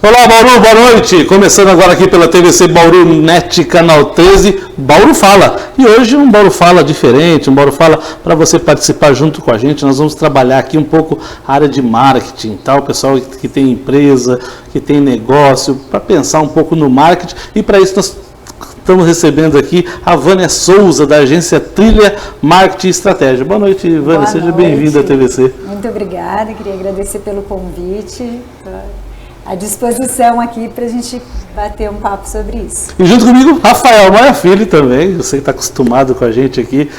Olá, Bauru, boa noite. Começando agora aqui pela TVC Bauru Net, Canal 13, Bauru Fala. E hoje um Bauru Fala diferente, um Bauru Fala para você participar junto com a gente. Nós vamos trabalhar aqui um pouco a área de marketing, tá? O pessoal que tem empresa, que tem negócio, para pensar um pouco no marketing. E para isso nós estamos recebendo aqui a Vânia Souza, da agência Trilha Marketing e Estratégia. Boa noite, Vânia. Seja bem-vinda à TVC. Muito obrigada, queria agradecer pelo convite. À disposição aqui para a gente bater um papo sobre isso. E junto comigo, Rafael Maia Filho também, você que está acostumado com a gente aqui,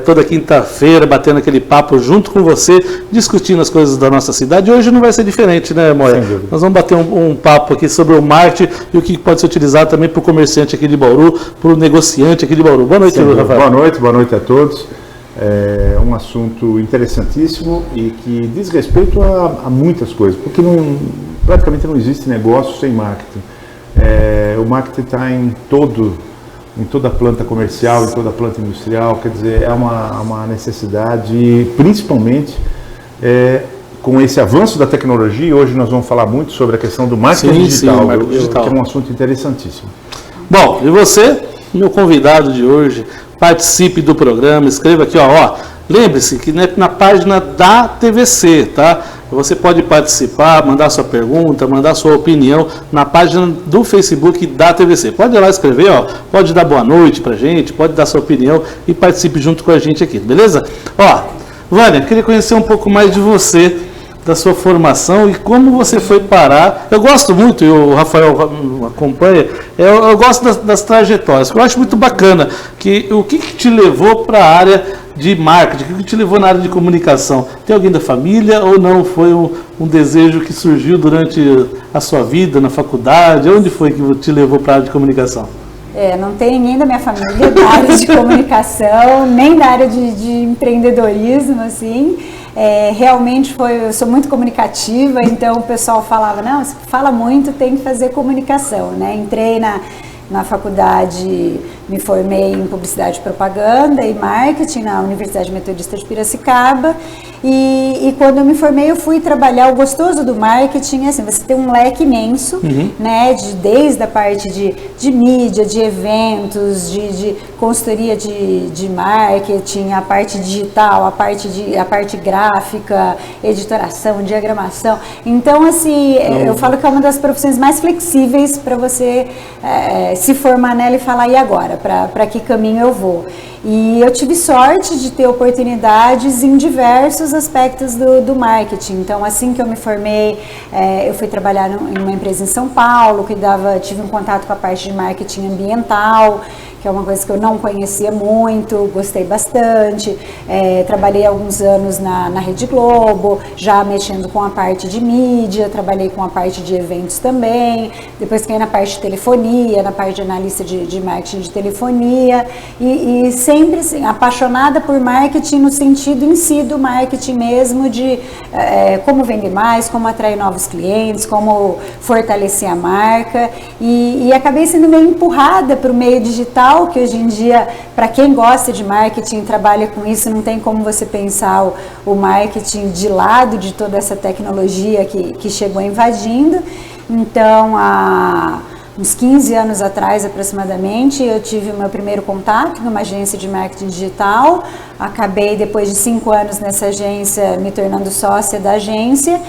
toda quinta-feira, batendo aquele papo junto com você, discutindo as coisas da nossa cidade. Hoje não vai ser diferente, né, Moia? Nós vamos bater um papo aqui sobre o marketing e o que pode ser utilizado também para o comerciante aqui de Bauru, para o negociante aqui de Bauru. Boa noite, Rafael. Boa noite a todos. É um assunto interessantíssimo e que diz respeito a muitas coisas, porque praticamente não existe negócio sem marketing. O marketing está em toda a planta comercial, em toda a planta industrial, quer dizer, é uma necessidade, principalmente com esse avanço da tecnologia. Hoje nós vamos falar muito sobre a questão do marketing digital, que é um assunto interessantíssimo. Bom, e você, meu convidado de hoje, participe do programa, escreva aqui, ó. Lembre-se que na página da TVC, tá? Você pode participar, mandar sua pergunta, mandar sua opinião na página do Facebook da TVC. Pode ir lá escrever, ó. Pode dar boa noite pra gente, pode dar sua opinião e participe junto com a gente aqui, beleza? Ó, Vânia, queria conhecer um pouco mais de você, da sua formação e como você foi parar. Eu gosto muito, e o Rafael acompanha, eu gosto das trajetórias, eu acho muito bacana, o que te levou para a área de marketing, o que te levou na área de comunicação? Tem alguém da família ou não? Foi um desejo que surgiu durante a sua vida, na faculdade? Onde foi que te levou para a área de comunicação? Não tem ninguém da minha família da área de comunicação, nem da área de empreendedorismo, assim. Realmente eu sou muito comunicativa, então o pessoal falava, não, você fala muito, tem que fazer comunicação, né? Entrei na faculdade, me formei em publicidade e propaganda e marketing na Universidade Metodista de Piracicaba e quando eu me formei eu fui trabalhar. O gostoso do marketing é assim, você tem um leque imenso, né, desde a parte de mídia, de eventos, de consultoria de marketing, a parte digital, a parte gráfica, editoração, diagramação. Então, assim, eu falo que é uma das profissões mais flexíveis para você se formar nela e falar, e agora? Para que caminho eu vou? E eu tive sorte de ter oportunidades em diversos aspectos do marketing. Então, assim que eu me formei, eu fui trabalhar em uma empresa em São Paulo, tive um contato com a parte de marketing ambiental, que é uma coisa que eu não conhecia muito, gostei bastante. Trabalhei alguns anos na Rede Globo, já mexendo com a parte de mídia, trabalhei com a parte de eventos também, depois caí na parte de telefonia, na parte de analista de marketing de telefonia, e sempre assim, apaixonada por marketing no sentido em si do marketing mesmo, de como vender mais, como atrair novos clientes, como fortalecer a marca, e acabei sendo meio empurrada para o meio digital, que hoje em dia, para quem gosta de marketing, trabalha com isso, não tem como você pensar o marketing de lado de toda essa tecnologia que chegou invadindo. Então, há uns 15 anos atrás, aproximadamente, eu tive o meu primeiro contato numa agência de marketing digital. Acabei, depois de 5 anos nessa agência, me tornando sócia da agência.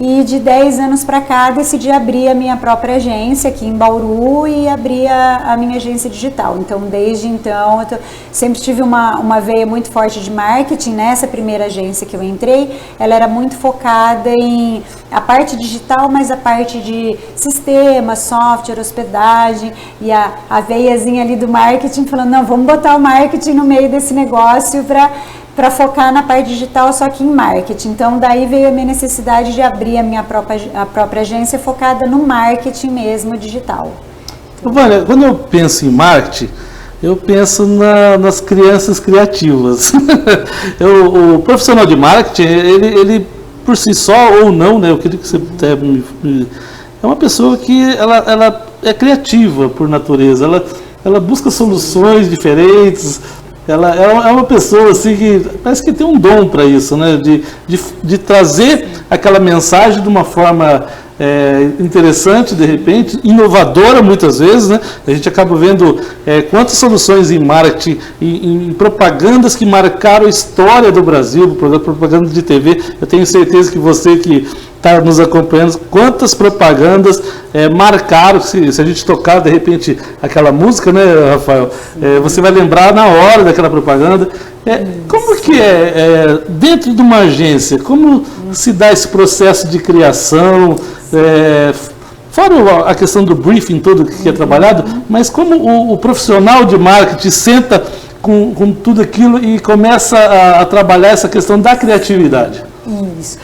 E de 10 anos para cá, decidi abrir a minha própria agência aqui em Bauru e abrir a minha agência digital. Então, desde então, eu sempre tive uma veia muito forte de marketing. Nessa primeira agência que eu entrei, ela era muito focada em a parte digital, mas a parte de sistema, software, hospedagem, e a veiazinha ali do marketing falando, não, vamos botar o marketing no meio desse negócio para focar na parte digital, só que em marketing. Então, daí veio a minha necessidade de abrir a própria agência focada no marketing mesmo, digital. Vânia, quando eu penso em marketing, eu penso nas crianças criativas. O profissional de marketing, ele por si só ou não, né? Eu queria que você é uma pessoa que ela é criativa por natureza, ela busca soluções diferentes. Ela é uma pessoa assim que parece que tem um dom para isso, né? De trazer aquela mensagem de uma forma interessante, de repente, inovadora muitas vezes, né? A gente acaba vendo quantas soluções em marketing, em propagandas que marcaram a história do Brasil, propaganda de TV. Eu tenho certeza que você que está nos acompanhando, quantas propagandas marcaram, se a gente tocar de repente aquela música, né, Rafael? Você vai lembrar na hora daquela propaganda. Como que dentro de uma agência, como se dá esse processo de criação, fora a questão do briefing todo que é trabalhado, mas como o profissional de marketing senta com tudo aquilo e começa a trabalhar essa questão da criatividade? Isso.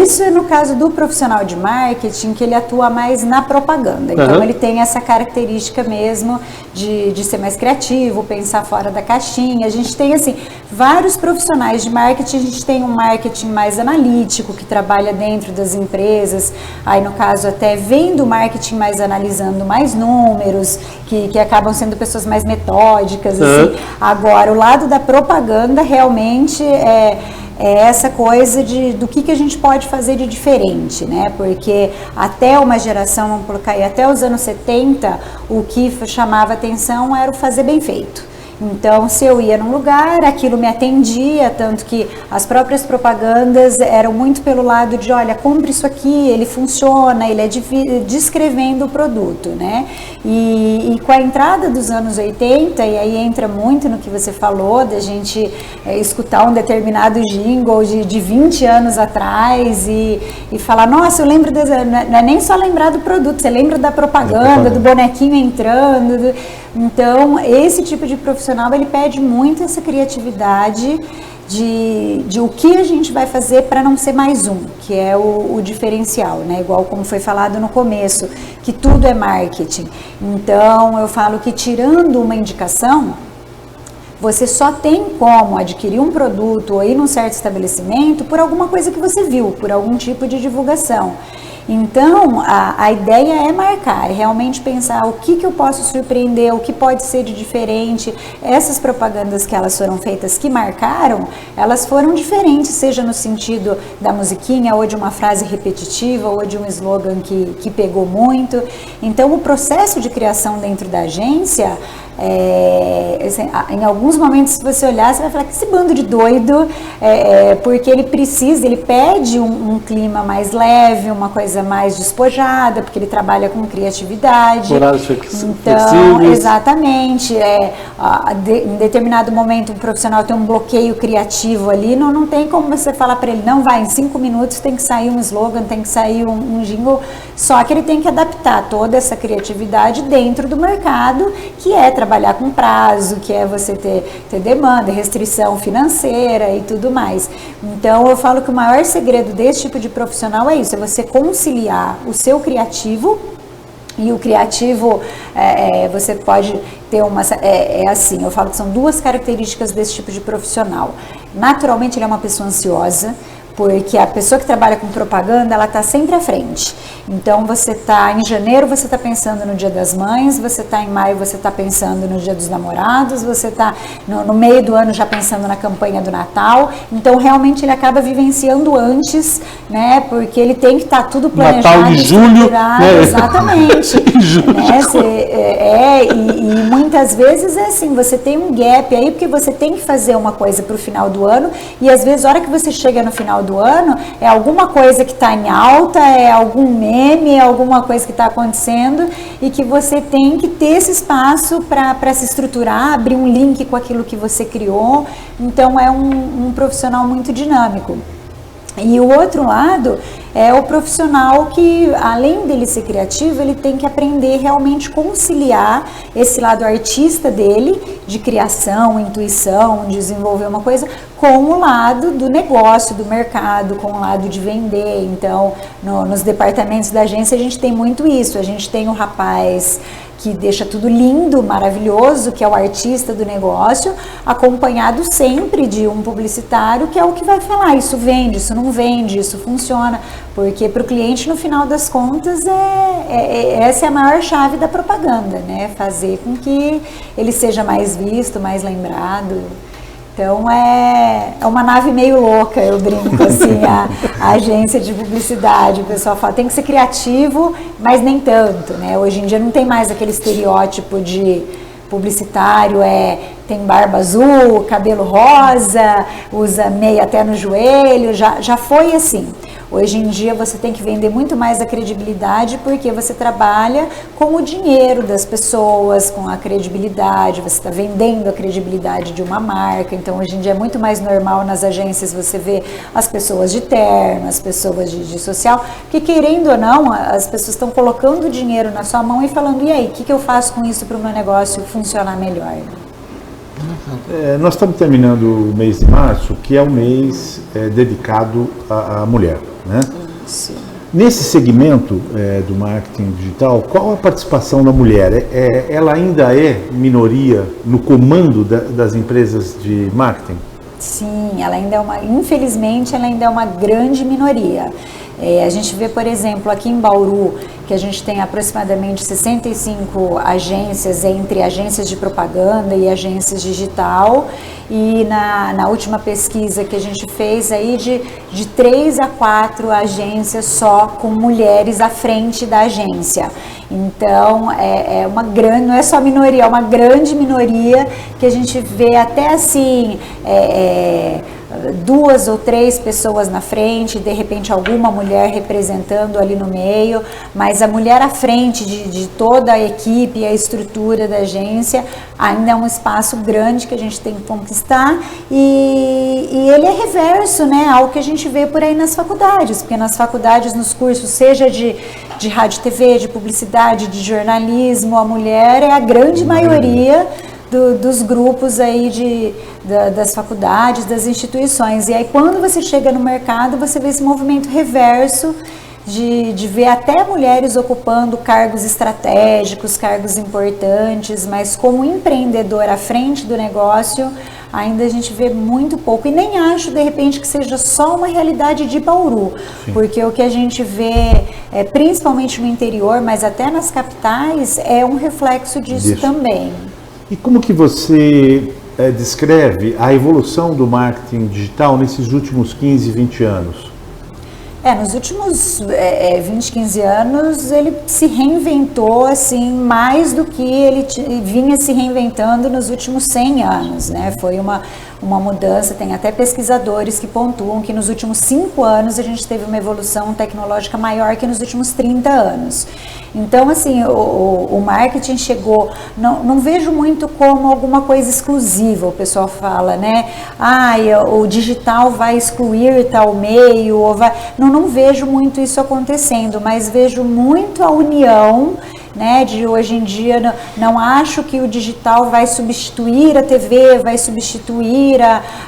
Isso é no caso do profissional de marketing, que ele atua mais na propaganda. Então, ele tem essa característica mesmo de ser mais criativo, pensar fora da caixinha. A gente tem, assim, vários profissionais de marketing. A gente tem um marketing mais analítico, que trabalha dentro das empresas. Aí, no caso, até vem do marketing mais analisando mais números, que acabam sendo pessoas mais metódicas, assim. Agora, o lado da propaganda realmente é essa coisa do que a gente pode fazer de diferente, né? Porque até uma geração, vamos colocar aí, até os anos 70, o que chamava atenção era o fazer bem feito. Então, se eu ia num lugar, aquilo me atendia, tanto que as próprias propagandas eram muito pelo lado de, olha, compre isso aqui, ele funciona, ele é descrevendo o produto, né? E com a entrada dos anos 80, e aí entra muito no que você falou, da gente escutar um determinado jingle de 20 anos atrás e falar, nossa, eu lembro, não é nem só lembrar do produto, você lembra da propaganda, do bonequinho entrando. Então, esse tipo de profissional, ele pede muito essa criatividade de o que a gente vai fazer para não ser mais um, que é o diferencial, né? Igual como foi falado no começo, que tudo é marketing. Então, eu falo que tirando uma indicação, você só tem como adquirir um produto ou ir num certo estabelecimento por alguma coisa que você viu, por algum tipo de divulgação. Então, a ideia é marcar, é realmente pensar o que eu posso surpreender, o que pode ser de diferente. Essas propagandas que elas foram feitas, que marcaram, elas foram diferentes, seja no sentido da musiquinha, ou de uma frase repetitiva, ou de um slogan que pegou muito. Então, o processo de criação dentro da agência, em alguns momentos, se você olhar, você vai falar que esse bando de doido, porque ele pede um clima mais leve, uma coisa mais despojada, porque ele trabalha com criatividade. Horários então, flexíveis. Exatamente. Em determinado momento, um profissional tem um bloqueio criativo ali, não tem como você falar para ele, não vai, em 5 minutos tem que sair um slogan, tem que sair um jingle, só que ele tem que adaptar toda essa criatividade dentro do mercado, que é trabalhar com prazo, que é você ter demanda, restrição financeira e tudo mais. Então, eu falo que o maior segredo desse tipo de profissional é isso, é você conciliar o seu criativo, e o criativo, você pode ter assim, eu falo que são 2 características desse tipo de profissional. Naturalmente, ele é uma pessoa ansiosa, porque a pessoa que trabalha com propaganda, ela está sempre à frente. Então, você está em janeiro, você está pensando no Dia das Mães, você está em maio, você está pensando no Dia dos Namorados, você está no meio do ano já pensando na campanha do Natal. Então, realmente, ele acaba vivenciando antes, né? Porque ele tem que estar tudo planejado. Natal em julho, né? Exatamente. Em julho. Né? E muitas vezes é assim, você tem um gap aí, porque você tem que fazer uma coisa para o final do ano, e às vezes, a hora que você chega no final do ano, é alguma coisa que está em alta, é algum meme, é alguma coisa que está acontecendo e que você tem que ter esse espaço para se estruturar, abrir um link com aquilo que você criou. Então, é um profissional muito dinâmico. E o outro lado é o profissional que, além dele ser criativo, ele tem que aprender realmente conciliar esse lado artista dele, de criação, intuição, desenvolver uma coisa, com o lado do negócio, do mercado, com o lado de vender. Então, nos departamentos da agência a gente tem muito isso, a gente tem o rapaz que deixa tudo lindo, maravilhoso, que é o artista do negócio, acompanhado sempre de um publicitário, que é o que vai falar, isso vende, isso não vende, isso funciona, porque para o cliente, no final das contas, essa é a maior chave da propaganda, né? Fazer com que ele seja mais visto, mais lembrado. Então é uma nave meio louca, eu brinco, assim, a agência de publicidade. O pessoal fala, tem que ser criativo, mas nem tanto, né? Hoje em dia não tem mais aquele estereótipo de publicitário, tem barba azul, cabelo rosa, usa meia até no joelho, já foi assim. Hoje em dia você tem que vender muito mais a credibilidade, porque você trabalha com o dinheiro das pessoas, com a credibilidade, você está vendendo a credibilidade de uma marca. Então hoje em dia é muito mais normal nas agências você ver as pessoas de terno, as pessoas de social, porque querendo ou não, as pessoas estão colocando o dinheiro na sua mão e falando, e aí, o que eu faço com isso para o meu negócio funcionar melhor? Nós estamos terminando o mês de março, que é o mês dedicado à mulher, né? Sim. Nesse segmento do marketing digital, qual a participação da mulher? Ela ainda é minoria no comando das empresas de marketing? Sim, ela ainda infelizmente, ela ainda é uma grande minoria. A gente vê, por exemplo, aqui em Bauru, que a gente tem aproximadamente 65 agências, entre agências de propaganda e agências digital, e na última pesquisa que a gente fez aí de 3 a 4 agências só com mulheres à frente da agência. Então é uma grande, não é só minoria, é uma grande minoria que a gente vê até assim 2 ou 3 pessoas na frente, de repente alguma mulher representando ali no meio, mas a mulher à frente de toda a equipe e a estrutura da agência ainda é um espaço grande que a gente tem que conquistar, e ele é reverso, né, ao que a gente vê por aí nas faculdades, porque nas faculdades, nos cursos, seja de rádio e TV, de publicidade, de jornalismo, a mulher é a grande maioria dos grupos aí das faculdades, das instituições. E aí quando você chega no mercado, você vê esse movimento reverso de ver até mulheres ocupando cargos estratégicos, cargos importantes, mas como empreendedor à frente do negócio, ainda a gente vê muito pouco. E nem acho, de repente, que seja só uma realidade de Bauru. Sim. Porque o que a gente vê, principalmente no interior, mas até nas capitais, é um reflexo disso também. E como que você descreve a evolução do marketing digital nesses últimos 15, 20 anos? Nos últimos 20, 15 anos, ele se reinventou assim, mais do que ele vinha se reinventando nos últimos 100 anos, né? Foi uma mudança, tem até pesquisadores que pontuam que nos últimos 5 anos a gente teve uma evolução tecnológica maior que nos últimos 30 anos. Então, assim, o marketing chegou, não vejo muito como alguma coisa exclusiva, o pessoal fala, né? O digital vai excluir tal meio, ou vai... Não vejo muito isso acontecendo, mas vejo muito a união, né, de hoje em dia. Não acho que o digital vai substituir a TV, vai substituir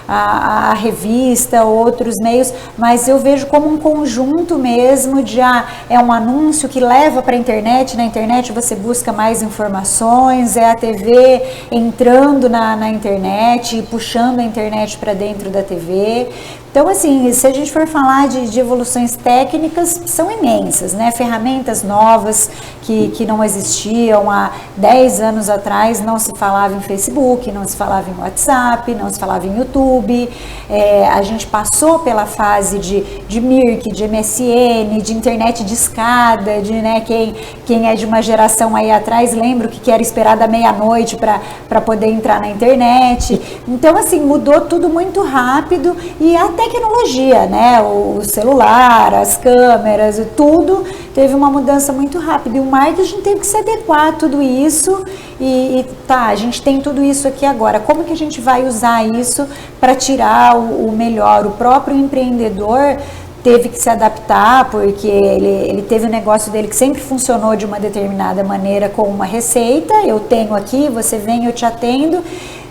a revista, outros meios, mas eu vejo como um conjunto mesmo de é um anúncio que leva para a internet, na internet você busca mais informações, é a TV entrando na internet e puxando a internet para dentro da TV. Então, assim, se a gente for falar de evoluções técnicas, são imensas, né? Ferramentas novas que não existiam há 10 anos atrás, não se falava em Facebook, não se falava em WhatsApp, não se falava em YouTube. A gente passou pela fase de Mirk, de MSN, de internet de escada, né? Quem é de uma geração aí atrás lembra que era esperar da meia-noite para poder entrar na internet. Então, assim, mudou tudo muito rápido, e a tecnologia, né? O celular, as câmeras, tudo teve uma mudança muito rápida, e o marketing teve que se adequar a tudo isso, a gente tem tudo isso aqui agora, como que a gente vai usar isso para tirar o melhor? O próprio empreendedor teve que se adaptar, porque ele teve o negócio dele que sempre funcionou de uma determinada maneira, com uma receita, eu tenho aqui, você vem, eu te atendo,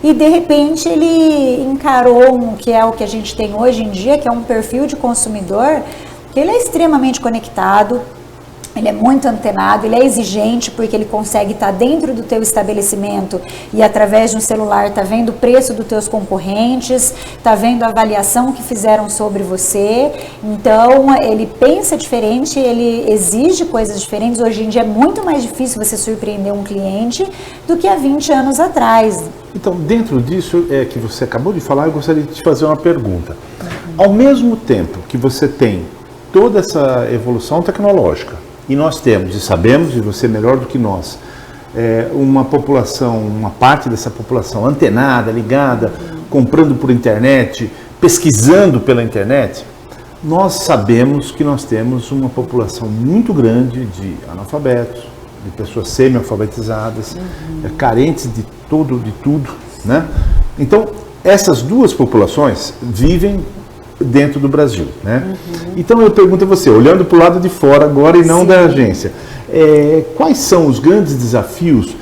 e de repente ele encarou que é o que a gente tem hoje em dia, que é um perfil de consumidor, que ele é extremamente conectado, Ele é muito antenado, ele é exigente porque ele consegue estar dentro do teu estabelecimento e através de um celular tá vendo o preço dos teus concorrentes, tá vendo a avaliação que fizeram sobre você. Então ele pensa diferente, ele exige coisas diferentes. Hoje em dia é muito mais difícil você surpreender um cliente do que há 20 anos atrás. Então, dentro disso que você acabou de falar, eu gostaria de te fazer uma pergunta. Ao mesmo tempo que você tem toda essa evolução tecnológica, e nós temos, e sabemos, e você melhor do que nós, uma população, uma parte dessa população antenada, ligada, comprando por internet, pesquisando pela internet, nós sabemos que nós temos uma população muito grande de analfabetos, de pessoas semi-alfabetizadas, carentes de tudo, né? Então, essas duas populações vivem dentro do Brasil, né? Então eu pergunto a você, olhando para o lado de fora agora e não da agência, quais são os grandes desafios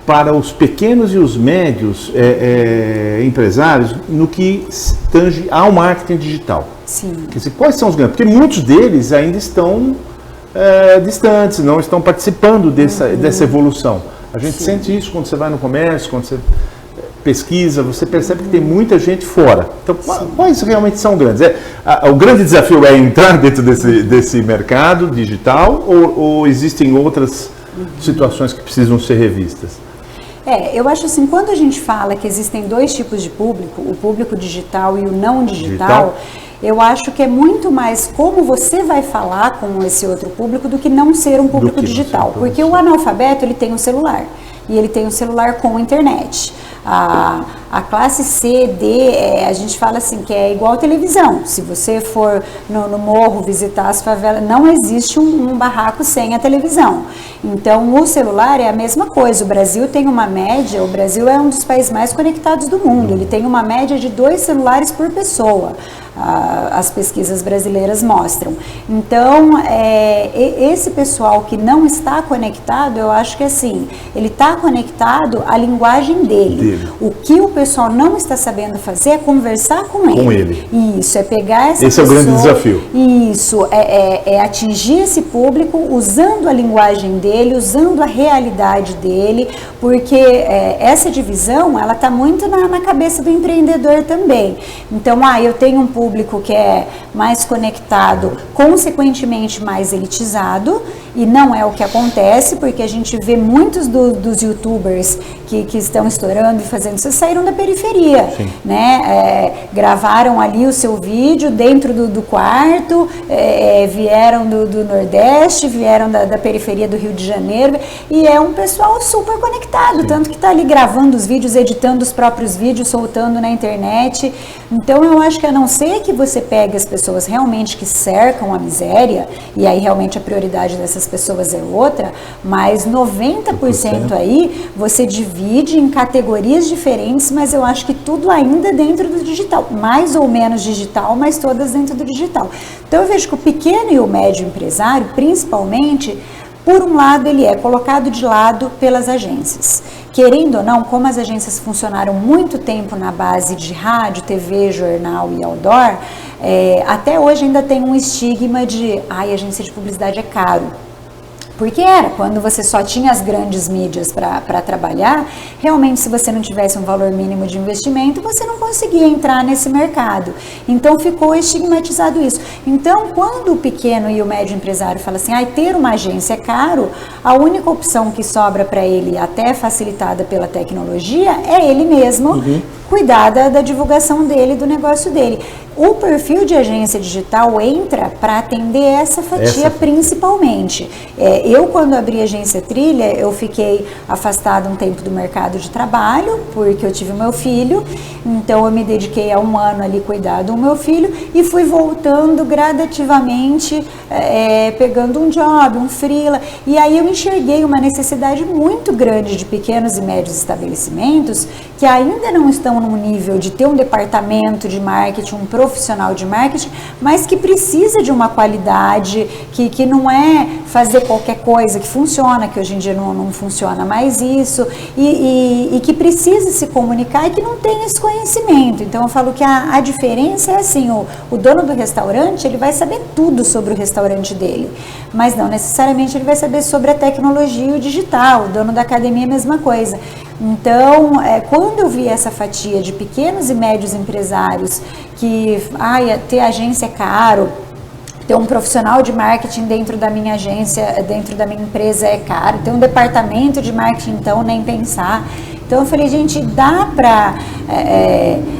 para os pequenos e os médios empresários no que tange ao marketing digital? Sim. Quer dizer, quais são os grandes? Porque muitos deles ainda estão distantes, não estão participando dessa evolução. A gente sente isso quando você vai no comércio, quando você pesquisa, você percebe que tem muita gente fora. Então, quais realmente são grandes? O grande desafio é entrar dentro desse mercado digital ou existem outras situações que precisam ser revistas? Eu acho assim, quando a gente fala que existem dois tipos de público, o público digital e o não digital, eu acho que é muito mais como você vai falar com esse outro público do que não ser um público digital. Porque o analfabeto, ele tem um celular. E ele tem um celular com internet. A classe C, D, a gente fala assim, que é igual televisão. Se você for no morro visitar as favelas, não existe um barraco sem a televisão. Então, o celular é a mesma coisa. O Brasil tem uma média, o Brasil é um dos países mais conectados do mundo. Ele tem uma média de 2 celulares por pessoa. As pesquisas brasileiras mostram. Então, esse pessoal que não está conectado, eu acho que assim, ele está conectado à linguagem dele. O que o pessoal não está sabendo fazer é conversar com ele. Isso, é pegar essa pessoa... Esse é o grande desafio. Isso, é atingir esse público usando a linguagem dele, usando a realidade dele, porque essa divisão, ela está muito na cabeça do empreendedor também. Então, eu tenho um público que é mais conectado, consequentemente mais elitizado, e não é o que acontece, porque a gente vê muitos dos youtubers que estão estourando e fazendo isso, saíram da periferia, né? Gravaram ali o seu vídeo dentro do quarto, vieram do Nordeste, vieram da periferia do Rio de Janeiro, e é um pessoal super conectado, tanto que está ali gravando os vídeos, editando os próprios vídeos, soltando na internet. Então eu acho que a não ser que você pegue as pessoas realmente que cercam a miséria, e aí realmente a prioridade dessas pessoas é outra, mas 90% aí você divide em categorias diferentes, mas eu acho que tudo ainda dentro do digital, mais ou menos digital, mas todas dentro do digital. Então eu vejo que o pequeno e o médio empresário, principalmente, por um lado, ele é colocado de lado pelas agências. Querendo ou não, como as agências funcionaram muito tempo na base de rádio, TV, jornal e outdoor, até hoje ainda tem um estigma de agência de publicidade é caro. Porque quando você só tinha as grandes mídias para trabalhar, realmente se você não tivesse um valor mínimo de investimento, você não conseguia entrar nesse mercado. Então ficou estigmatizado isso. Então, quando o pequeno e o médio empresário falam assim, ter uma agência é caro, a única opção que sobra para ele, até facilitada pela tecnologia, é ele mesmo cuidar da divulgação dele, do negócio dele. O perfil de agência digital entra para atender essa fatia principalmente. Eu, quando abri a agência Trilha, eu fiquei afastada um tempo do mercado de trabalho, porque eu tive o meu filho, então eu me dediquei a 1 ano ali cuidar do meu filho e fui voltando gradativamente, pegando um job, um freela, e aí eu enxerguei uma necessidade muito grande de pequenos e médios estabelecimentos que ainda não estão no nível de ter um departamento de marketing, um profissional de marketing, mas que precisa de uma qualidade, que não é fazer qualquer coisa que funciona, que hoje em dia não funciona mais isso, e que precisa se comunicar e que não tem esse conhecimento. Então eu falo que a diferença é assim, o dono do restaurante, ele vai saber tudo sobre o restaurante dele, mas não necessariamente ele vai saber sobre a tecnologia e o digital. O dono da academia é a mesma coisa. Então, quando eu vi essa fatia de pequenos e médios empresários que ter agência é caro, ter um profissional de marketing dentro da minha agência, dentro da minha empresa é caro, ter um departamento de marketing, então, nem pensar. Então eu falei, gente, dá para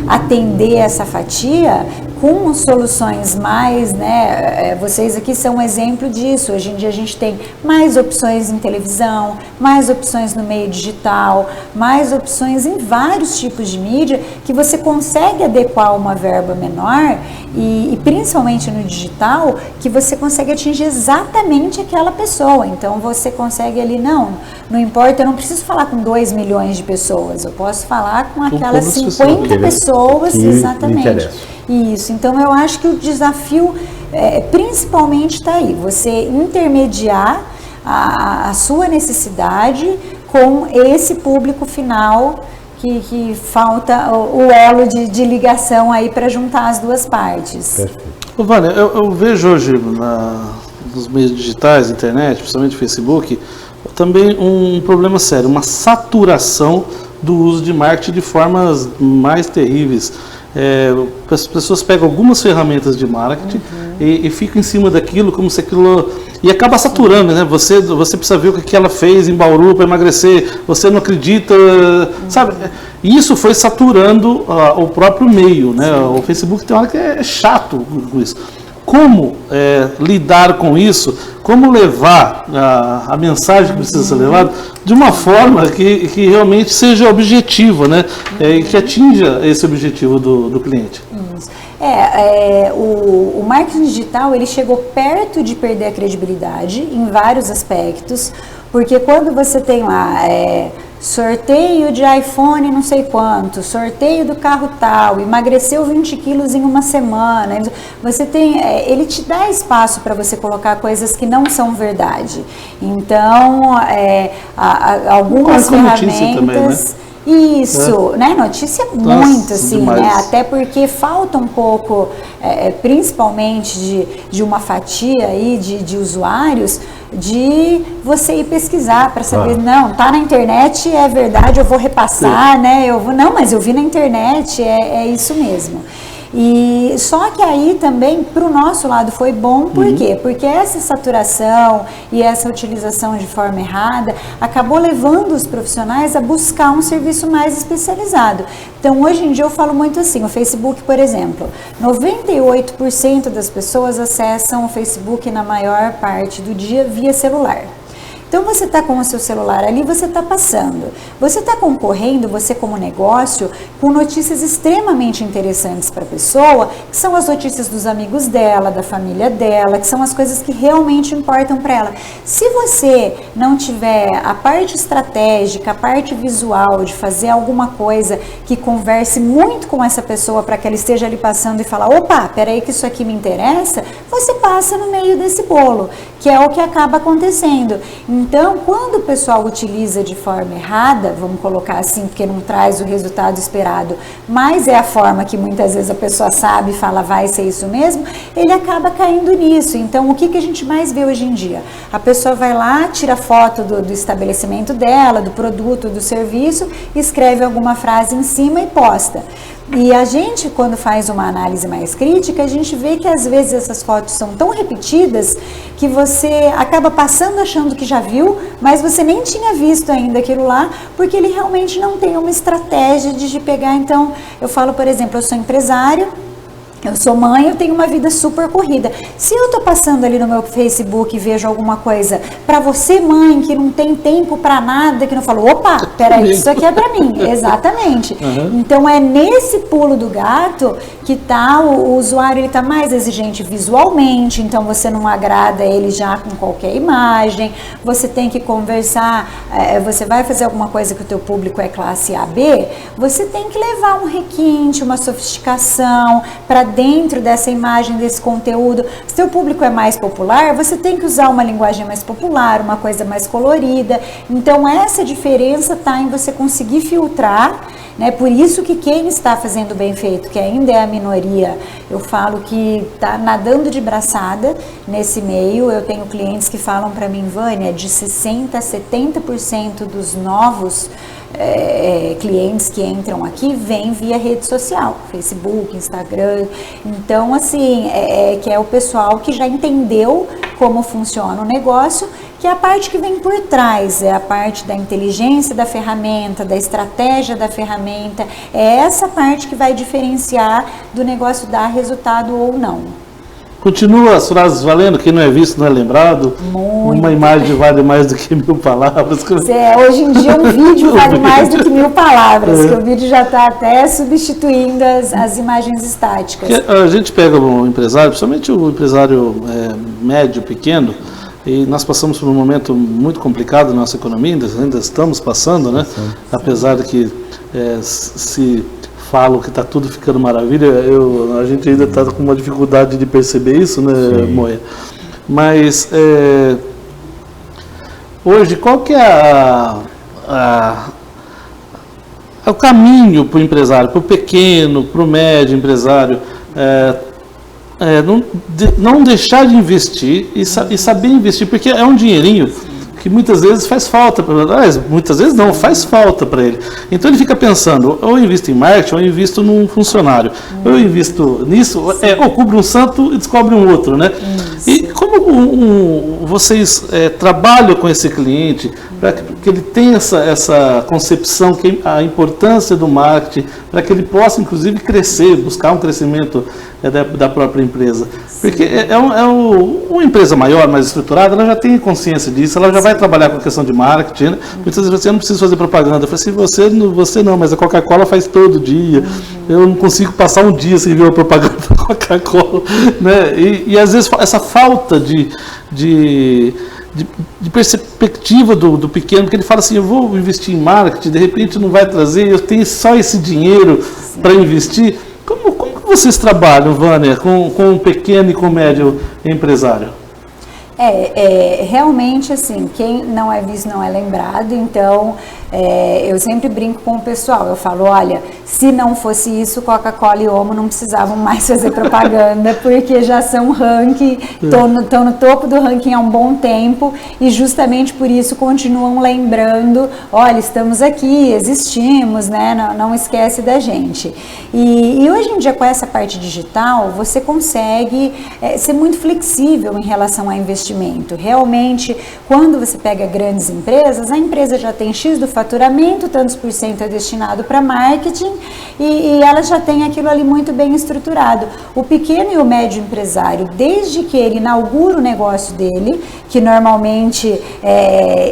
atender essa fatia com soluções mais, né? Vocês aqui são um exemplo disso. Hoje em dia a gente tem mais opções em televisão, mais opções no meio digital, mais opções em vários tipos de mídia que você consegue adequar uma verba menor e principalmente no digital, que você consegue atingir exatamente aquela pessoa. Então você consegue ali, não importa, eu não preciso falar com 2 milhões de pessoas, eu posso falar com aquelas 50 pessoas, exatamente. Isso, então eu acho que o desafio principalmente está aí, você intermediar a sua necessidade com esse público final que falta o elo de ligação aí para juntar as duas partes. Perfeito. Vânia, eu vejo hoje nos meios digitais, internet, principalmente Facebook, também um problema sério, uma saturação do uso de marketing de formas mais terríveis. As pessoas pegam algumas ferramentas de marketing e ficam em cima daquilo como se aquilo... E acaba saturando, né? Você precisa ver o que ela fez em Bauru para emagrecer, você não acredita, sabe? Isso foi saturando o próprio meio, né? O Facebook tem uma hora que é chato com isso. Como lidar com isso? Como levar a mensagem que precisa ser levada de uma forma que realmente seja objetiva, né? E que atinja esse objetivo do cliente. Isso. O marketing digital, ele chegou perto de perder a credibilidade em vários aspectos, porque quando você tem lá sorteio de iPhone não sei quanto, sorteio do carro tal, emagreceu 20 quilos em uma semana, você tem, ele te dá espaço para você colocar coisas que não são verdade. Então, algumas ferramentas... Também, né? Isso, né? Notícia muito, assim, demais. Né? Até porque falta um pouco, principalmente de uma fatia aí de usuários, de você ir pesquisar para saber, não, tá na internet, é verdade, eu vou repassar, né? Não, mas eu vi na internet, é isso mesmo. E só que aí também para o nosso lado foi bom, por quê? Porque essa saturação e essa utilização de forma errada acabou levando os profissionais a buscar um serviço mais especializado. Então hoje em dia eu falo muito assim, o Facebook, por exemplo, 98% das pessoas acessam o Facebook na maior parte do dia via celular. Então você está com o seu celular ali, você está passando. Você está concorrendo, você como negócio, com notícias extremamente interessantes para a pessoa, que são as notícias dos amigos dela, da família dela, que são as coisas que realmente importam para ela. Se você não tiver a parte estratégica, a parte visual de fazer alguma coisa que converse muito com essa pessoa para que ela esteja ali passando e falar, opa, peraí que isso aqui me interessa, você passa no meio desse bolo, que é o que acaba acontecendo. Então, quando o pessoal utiliza de forma errada, vamos colocar assim, porque não traz o resultado esperado, mas é a forma que muitas vezes a pessoa sabe e fala, vai ser isso mesmo, ele acaba caindo nisso. Então, o que a gente mais vê hoje em dia? A pessoa vai lá, tira foto do estabelecimento dela, do produto, do serviço, escreve alguma frase em cima e posta. E a gente, quando faz uma análise mais crítica, a gente vê que às vezes essas fotos são tão repetidas que você acaba passando achando que já viu, mas você nem tinha visto ainda aquilo lá, porque ele realmente não tem uma estratégia de pegar. Então, eu falo, por exemplo, eu sou empresária, eu sou mãe, eu tenho uma vida super corrida. Se eu tô passando ali no meu Facebook e vejo alguma coisa para você, mãe, que não tem tempo para nada, que não falo, opa, peraí, isso aqui é para mim. Exatamente. Então é nesse pulo do gato que tá o usuário, ele tá mais exigente visualmente, então você não agrada ele já com qualquer imagem, você tem que conversar, você vai fazer alguma coisa que o teu público é classe AB, você tem que levar um requinte, uma sofisticação para dentro dessa imagem, desse conteúdo. Se seu público é mais popular, você tem que usar uma linguagem mais popular, uma coisa mais colorida. Então essa diferença está em você conseguir filtrar, né? Por isso que quem está fazendo bem feito, que ainda é a minoria, eu falo que está nadando de braçada nesse meio. Eu tenho clientes que falam para mim, Vânia, de 60% a 70% dos novos clientes que entram aqui vêm via rede social, Facebook, Instagram. Então, assim, que é o pessoal que já entendeu como funciona o negócio, que é a parte que vem por trás, é a parte da inteligência da ferramenta, da estratégia da ferramenta, é essa parte que vai diferenciar do negócio dar resultado ou não. Continua as frases valendo, quem não é visto não é lembrado. Muito. Uma imagem vale mais do que 1000 palavras. Hoje em dia um vídeo vale mais do que 1000 palavras, que o vídeo já está até substituindo as imagens estáticas. Porque a gente pega um empresário, principalmente o empresário médio, pequeno, e nós passamos por um momento muito complicado na nossa economia, ainda estamos passando, né? Apesar de que se falo que está tudo ficando maravilha, a gente ainda está com uma dificuldade de perceber isso, né, Moia? Mas hoje, qual que é o caminho para o empresário, para o pequeno, para o médio empresário, não deixar de investir e saber investir, porque é um dinheirinho que muitas vezes faz falta, muitas vezes não, faz falta para ele. Então ele fica pensando, ou eu invisto em marketing, ou eu invisto num funcionário, ou eu invisto nisso, ou cubro um santo e descobre um outro, né? E como vocês trabalham com esse cliente, para que ele tenha essa concepção, que a importância do marketing, para que ele possa, inclusive, crescer, buscar um crescimento da própria empresa. Porque uma empresa maior, mais estruturada, ela já tem consciência disso, ela já vai trabalhar com a questão de marketing, né? Muitas vezes você não precisa fazer propaganda. Eu falei assim, você não, mas a Coca-Cola faz todo dia. Eu não consigo passar um dia sem ver uma propaganda da Coca-Cola, né? E às vezes essa falta de perspectiva do pequeno, porque ele fala assim, eu vou investir em marketing, de repente não vai trazer, eu tenho só esse dinheiro para investir. Como vocês trabalham, Vânia, com o pequeno e com o médio empresário? Realmente, assim, quem não é visto não é lembrado. Então eu sempre brinco com o pessoal, eu falo, olha, se não fosse isso, Coca-Cola e Omo não precisavam mais fazer propaganda, porque já são ranking, estão no topo do ranking há um bom tempo, e justamente por isso continuam lembrando, olha, estamos aqui, existimos, né? Não esquece da gente. E hoje em dia, com essa parte digital, você consegue ser muito flexível em relação a investimento. Realmente, quando você pega grandes empresas, a empresa já tem X do faturamento, tantos por cento é destinado para marketing, e ela já tem aquilo ali muito bem estruturado. O pequeno e o médio empresário, desde que ele inaugura o negócio dele, que normalmente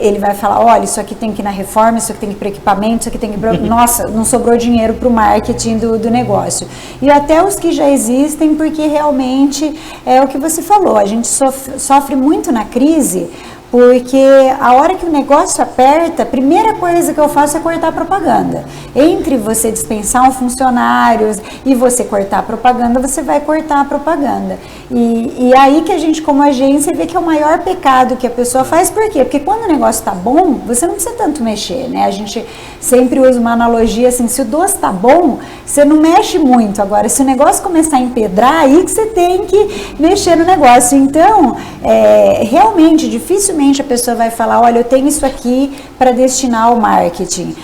ele vai falar, olha, isso aqui tem que ir na reforma, isso aqui tem que ir para equipamento, isso aqui tem que ir nossa, não sobrou dinheiro para o marketing do negócio. E até os que já existem, porque realmente é o que você falou, a gente sofre muito na crise, porque a hora que o negócio aperta, a primeira coisa que eu faço é cortar a propaganda. Entre você dispensar um funcionário e você cortar a propaganda, você vai cortar a propaganda. E aí que a gente, como agência, vê que é o maior pecado que a pessoa faz. Por quê? Porque quando o negócio está bom, você não precisa tanto mexer, né? A gente sempre usa uma analogia assim, se o doce está bom, você não mexe muito. Agora, se o negócio começar a empedrar, aí que você tem que mexer no negócio. Então, realmente, dificilmente a pessoa vai falar, olha, eu tenho isso aqui para destinar ao marketing.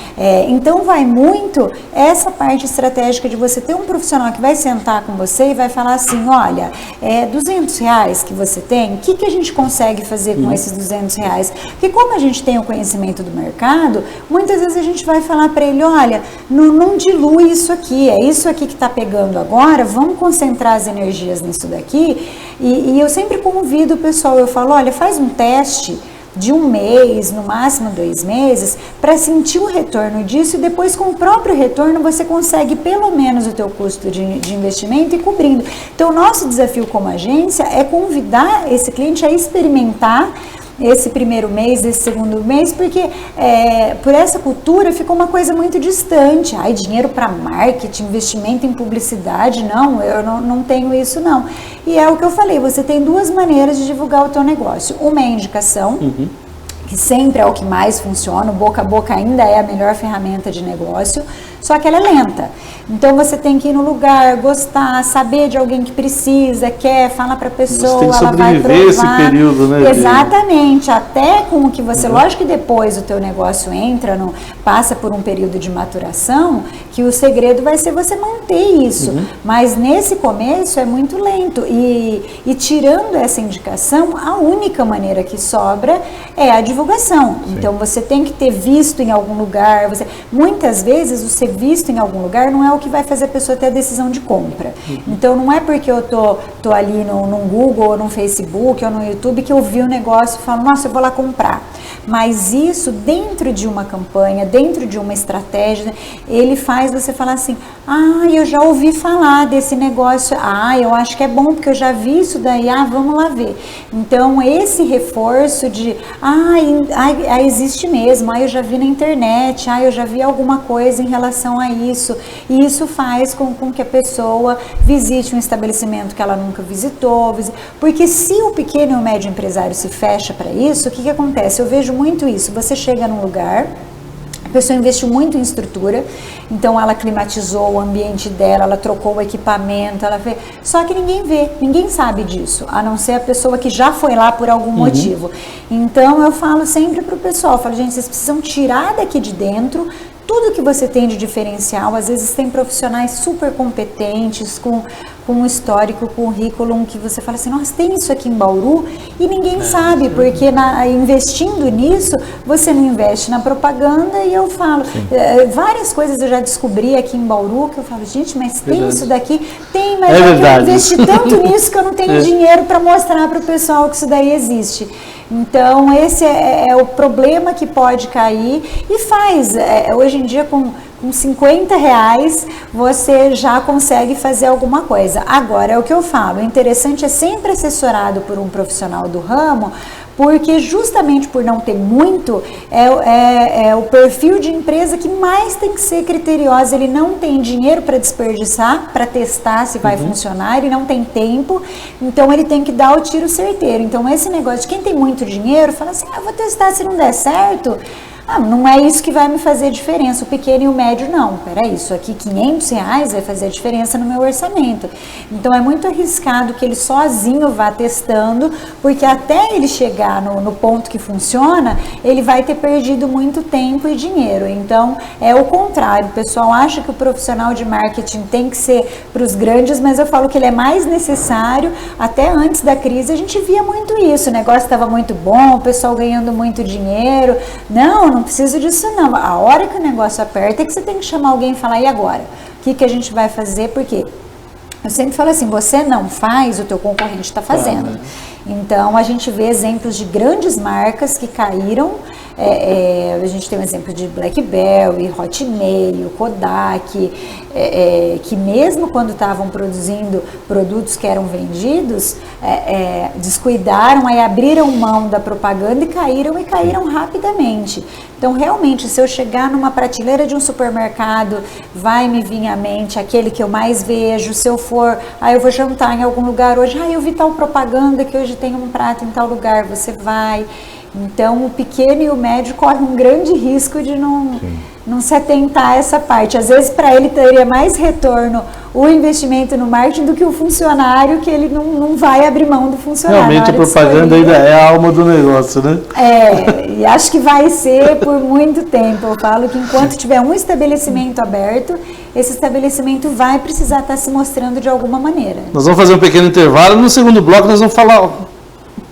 Então vai muito essa parte estratégica de você ter um profissional que vai sentar com você e vai falar assim, olha, R$200 que você tem, o que a gente consegue fazer com esses R$200? Porque como a gente tem o conhecimento do mercado, muitas vezes a gente vai falar para ele, olha, não dilui isso aqui, é isso aqui que está pegando agora, vamos concentrar as energias nisso daqui. E eu sempre convido o pessoal, eu falo, olha, faz um teste de 1 mês, no máximo 2 meses, para sentir o retorno disso, e depois com o próprio retorno você consegue pelo menos o teu custo de investimento e cobrindo. Então o nosso desafio como agência é convidar esse cliente a experimentar esse primeiro mês, esse segundo mês, porque por essa cultura ficou uma coisa muito distante. Ai, dinheiro para marketing, investimento em publicidade, não, eu não tenho isso não. E é o que eu falei, você tem duas maneiras de divulgar o teu negócio. Uma é a indicação, que sempre é o que mais funciona, o boca a boca ainda é a melhor ferramenta de negócio, só que ela é lenta. Então você tem que ir no lugar, gostar, saber de alguém que precisa, quer, fala para a pessoa, ela vai provar. Esse período, né? Exatamente, até com o que você, lógico que depois o teu negócio entra, passa por um período de maturação, que o segredo vai ser você manter isso. Mas nesse começo é muito lento e tirando essa indicação, a única maneira que sobra é a divulgação. Sim. Então você tem que ter visto em algum lugar, muitas vezes o ser visto em algum lugar não é o que vai fazer a pessoa ter a decisão de compra. Então não é porque eu tô ali no Google, ou no Facebook, ou no YouTube, que eu vi o negócio e falo, nossa, eu vou lá comprar. Mas isso, dentro de uma campanha, dentro de uma estratégia, ele faz você falar assim, eu já ouvi falar desse negócio, eu acho que é bom, porque eu já vi isso daí, vamos lá ver. Então, esse reforço de, existe mesmo, eu já vi na internet, eu já vi alguma coisa em relação a isso, e isso faz com que a pessoa visite um estabelecimento que ela nunca visitou, porque se o pequeno e o médio empresário se fecha para isso, o que acontece? Eu vejo muito isso, você chega num lugar, a pessoa investiu muito em estrutura, então ela climatizou o ambiente dela, ela trocou o equipamento, só que ninguém vê, ninguém sabe disso, a não ser a pessoa que já foi lá por algum motivo. Então eu falo sempre pro pessoal, gente, vocês precisam tirar daqui de dentro tudo que você tem de diferencial. Às vezes tem profissionais super competentes, com um histórico, currículo, que você fala assim, nossa, tem isso aqui em Bauru e ninguém sabe, porque investindo nisso, você não investe na propaganda. E eu falo, várias coisas eu já descobri aqui em Bauru, que eu falo, gente, mas tem isso daqui? Tem, mas eu investi tanto nisso que eu não tenho dinheiro para mostrar para o pessoal que isso daí existe. Então, esse é o problema que pode cair e faz. Hoje em dia, com R$50, você já consegue fazer alguma coisa. Agora, é o que eu falo, o interessante é sempre assessorado por um profissional do ramo, porque justamente por não ter muito, é o perfil de empresa que mais tem que ser criteriosa. Ele não tem dinheiro para desperdiçar, para testar se vai funcionar, ele não tem tempo, então ele tem que dar o tiro certeiro. Então esse negócio de quem tem muito dinheiro, fala assim, vou testar, se não der certo, não é isso que vai me fazer diferença. O pequeno e o médio não, peraí, isso aqui R$500 vai fazer a diferença no meu orçamento. Então é muito arriscado que ele sozinho vá testando, porque até ele chegar no ponto que funciona, ele vai ter perdido muito tempo e dinheiro. Então é o contrário, o pessoal acha que o profissional de marketing tem que ser para os grandes, mas eu falo que ele é mais necessário. Até antes da crise a gente via muito isso, o negócio estava muito bom, o pessoal ganhando muito dinheiro, não preciso disso não. A hora que o negócio aperta é que você tem que chamar alguém e falar, e agora? O que a gente vai fazer? Porque eu sempre falo assim, você não faz, o teu concorrente está fazendo. Então a gente vê exemplos de grandes marcas que caíram. A gente tem um exemplo de BlackBerry, Hotmail, Kodak, que mesmo quando estavam produzindo produtos que eram vendidos, descuidaram, aí abriram mão da propaganda e caíram rapidamente. Então realmente, se eu chegar numa prateleira de um supermercado, vai me vir à mente aquele que eu mais vejo. Se eu for, eu vou jantar em algum lugar hoje, eu vi tal propaganda que hoje tem um prato em tal lugar, você vai. Então, o pequeno e o médio correm um grande risco de não se atentar a essa parte. Às vezes, para ele, teria mais retorno o investimento no marketing do que o funcionário, que ele não vai abrir mão do funcionário. Realmente, a propaganda ainda é a alma do negócio, né? E acho que vai ser por muito tempo. Eu falo que enquanto tiver um estabelecimento aberto, esse estabelecimento vai precisar estar se mostrando de alguma maneira. Nós vamos fazer um pequeno intervalo. No segundo bloco, nós vamos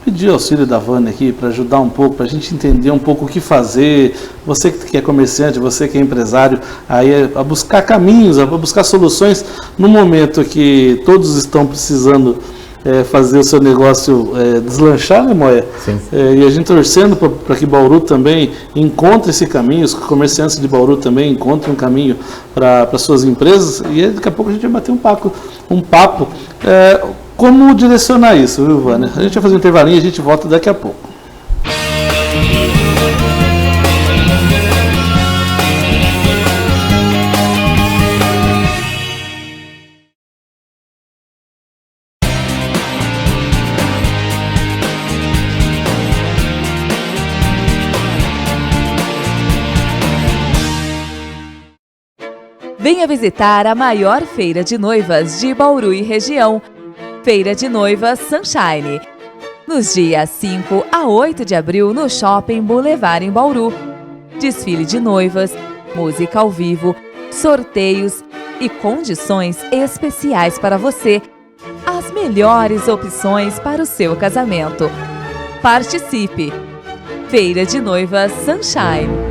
pedir auxílio da Vânia aqui para ajudar um pouco, para a gente entender um pouco o que fazer. Você que é comerciante, você que é empresário, aí a buscar caminhos, a buscar soluções no momento que todos estão precisando fazer o seu negócio deslanchar, né, Moia? Sim. E a gente torcendo para que Bauru também encontre esse caminho, os comerciantes de Bauru também encontrem um caminho para suas empresas, e daqui a pouco a gente vai bater um papo. Como direcionar isso, viu, Vânia? A gente vai fazer um intervalinho e a gente volta daqui a pouco. Venha visitar a maior feira de noivas de Bauru e região, Feira de Noivas Sunshine, nos dias 5 a 8 de abril no Shopping Boulevard em Bauru. Desfile de noivas, música ao vivo, sorteios e condições especiais para você. As melhores opções para o seu casamento. Participe! Feira de Noivas Sunshine.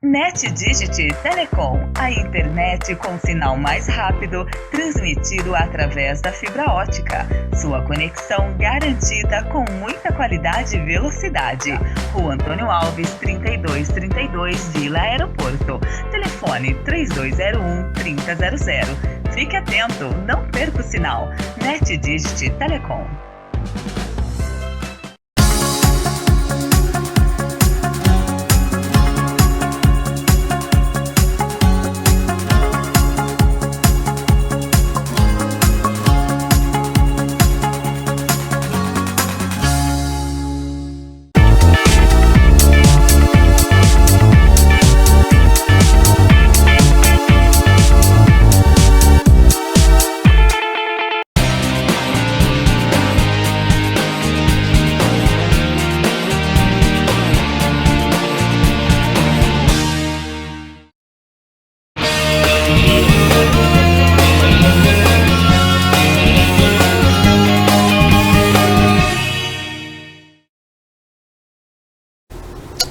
NetDigit Telecom, a internet com sinal mais rápido, transmitido através da fibra ótica. Sua conexão garantida com muita qualidade e velocidade. Rua Antônio Alves, 3232, Vila Aeroporto. Telefone 3201-3000. Fique atento, não perca o sinal. NetDigit Telecom.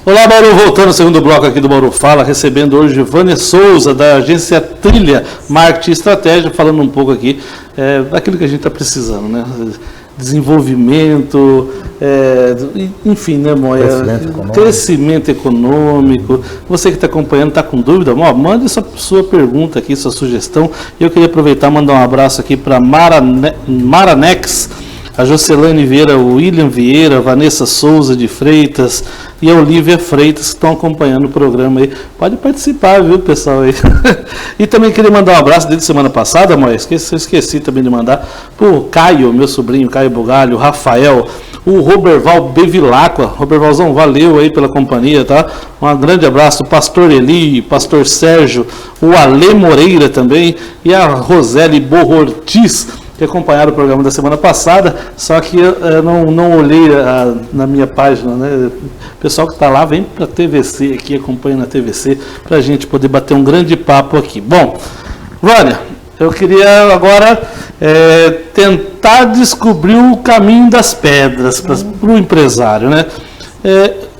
Olá, Bauru, voltando ao segundo bloco aqui do Bauru Fala, recebendo hoje Vânia Souza, da agência Trilha Marketing e Estratégia, falando um pouco aqui daquilo que a gente está precisando, né? Desenvolvimento, enfim, né, Moia? Crescimento econômico. Você que está acompanhando, está com dúvida, mande sua pergunta aqui, sua sugestão. Eu queria aproveitar e mandar um abraço aqui para Maranex, a Jocelane Vieira, o William Vieira, a Vanessa Souza de Freitas e a Olivia Freitas, que estão acompanhando o programa aí. Pode participar, viu, pessoal aí. E também queria mandar um abraço desde semana passada, mas esqueci também de mandar para o Caio, meu sobrinho, Caio Bugalho, o Rafael, o Roberval Bevilacqua. Robervalzão, valeu aí pela companhia, tá? Um grande abraço, o Pastor Eli, Pastor Sérgio, o Ale Moreira também e a Roseli Borrortiz, que acompanharam o programa da semana passada, só que eu não olhei na minha página, né? O pessoal que está lá vem para a TVC aqui, acompanha na TVC, para a gente poder bater um grande papo aqui. Bom, Vânia, eu queria agora tentar descobrir o caminho das pedras para o empresário, né?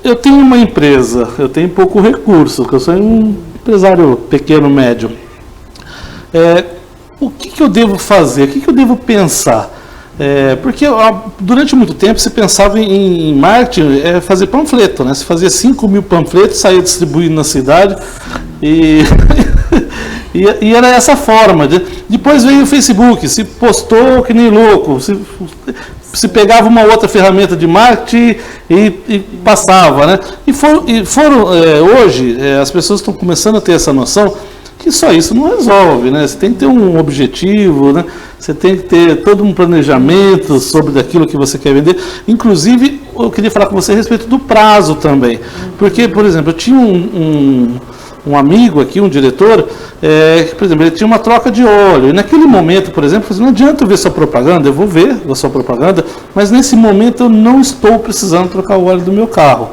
Eu tenho uma empresa, eu tenho pouco recurso, porque eu sou um empresário pequeno, médio. O que eu devo fazer? O que eu devo pensar? Porque durante muito tempo se pensava em marketing, fazer panfleto, né? Se fazia 5.000 panfletos, saía distribuindo na cidade e era essa forma. Depois veio o Facebook, se postou que nem louco, se pegava uma outra ferramenta de marketing e passava, né? Hoje as pessoas estão começando a ter essa noção que só isso não resolve, né? Você tem que ter um objetivo, né? Você tem que ter todo um planejamento sobre aquilo que você quer vender. Inclusive, eu queria falar com você a respeito do prazo também. Porque, por exemplo, eu tinha um amigo aqui, um diretor, que, por exemplo, ele tinha uma troca de óleo. E naquele momento, por exemplo, eu falei, não adianta eu ver sua propaganda, eu vou ver a sua propaganda, mas nesse momento eu não estou precisando trocar o óleo do meu carro.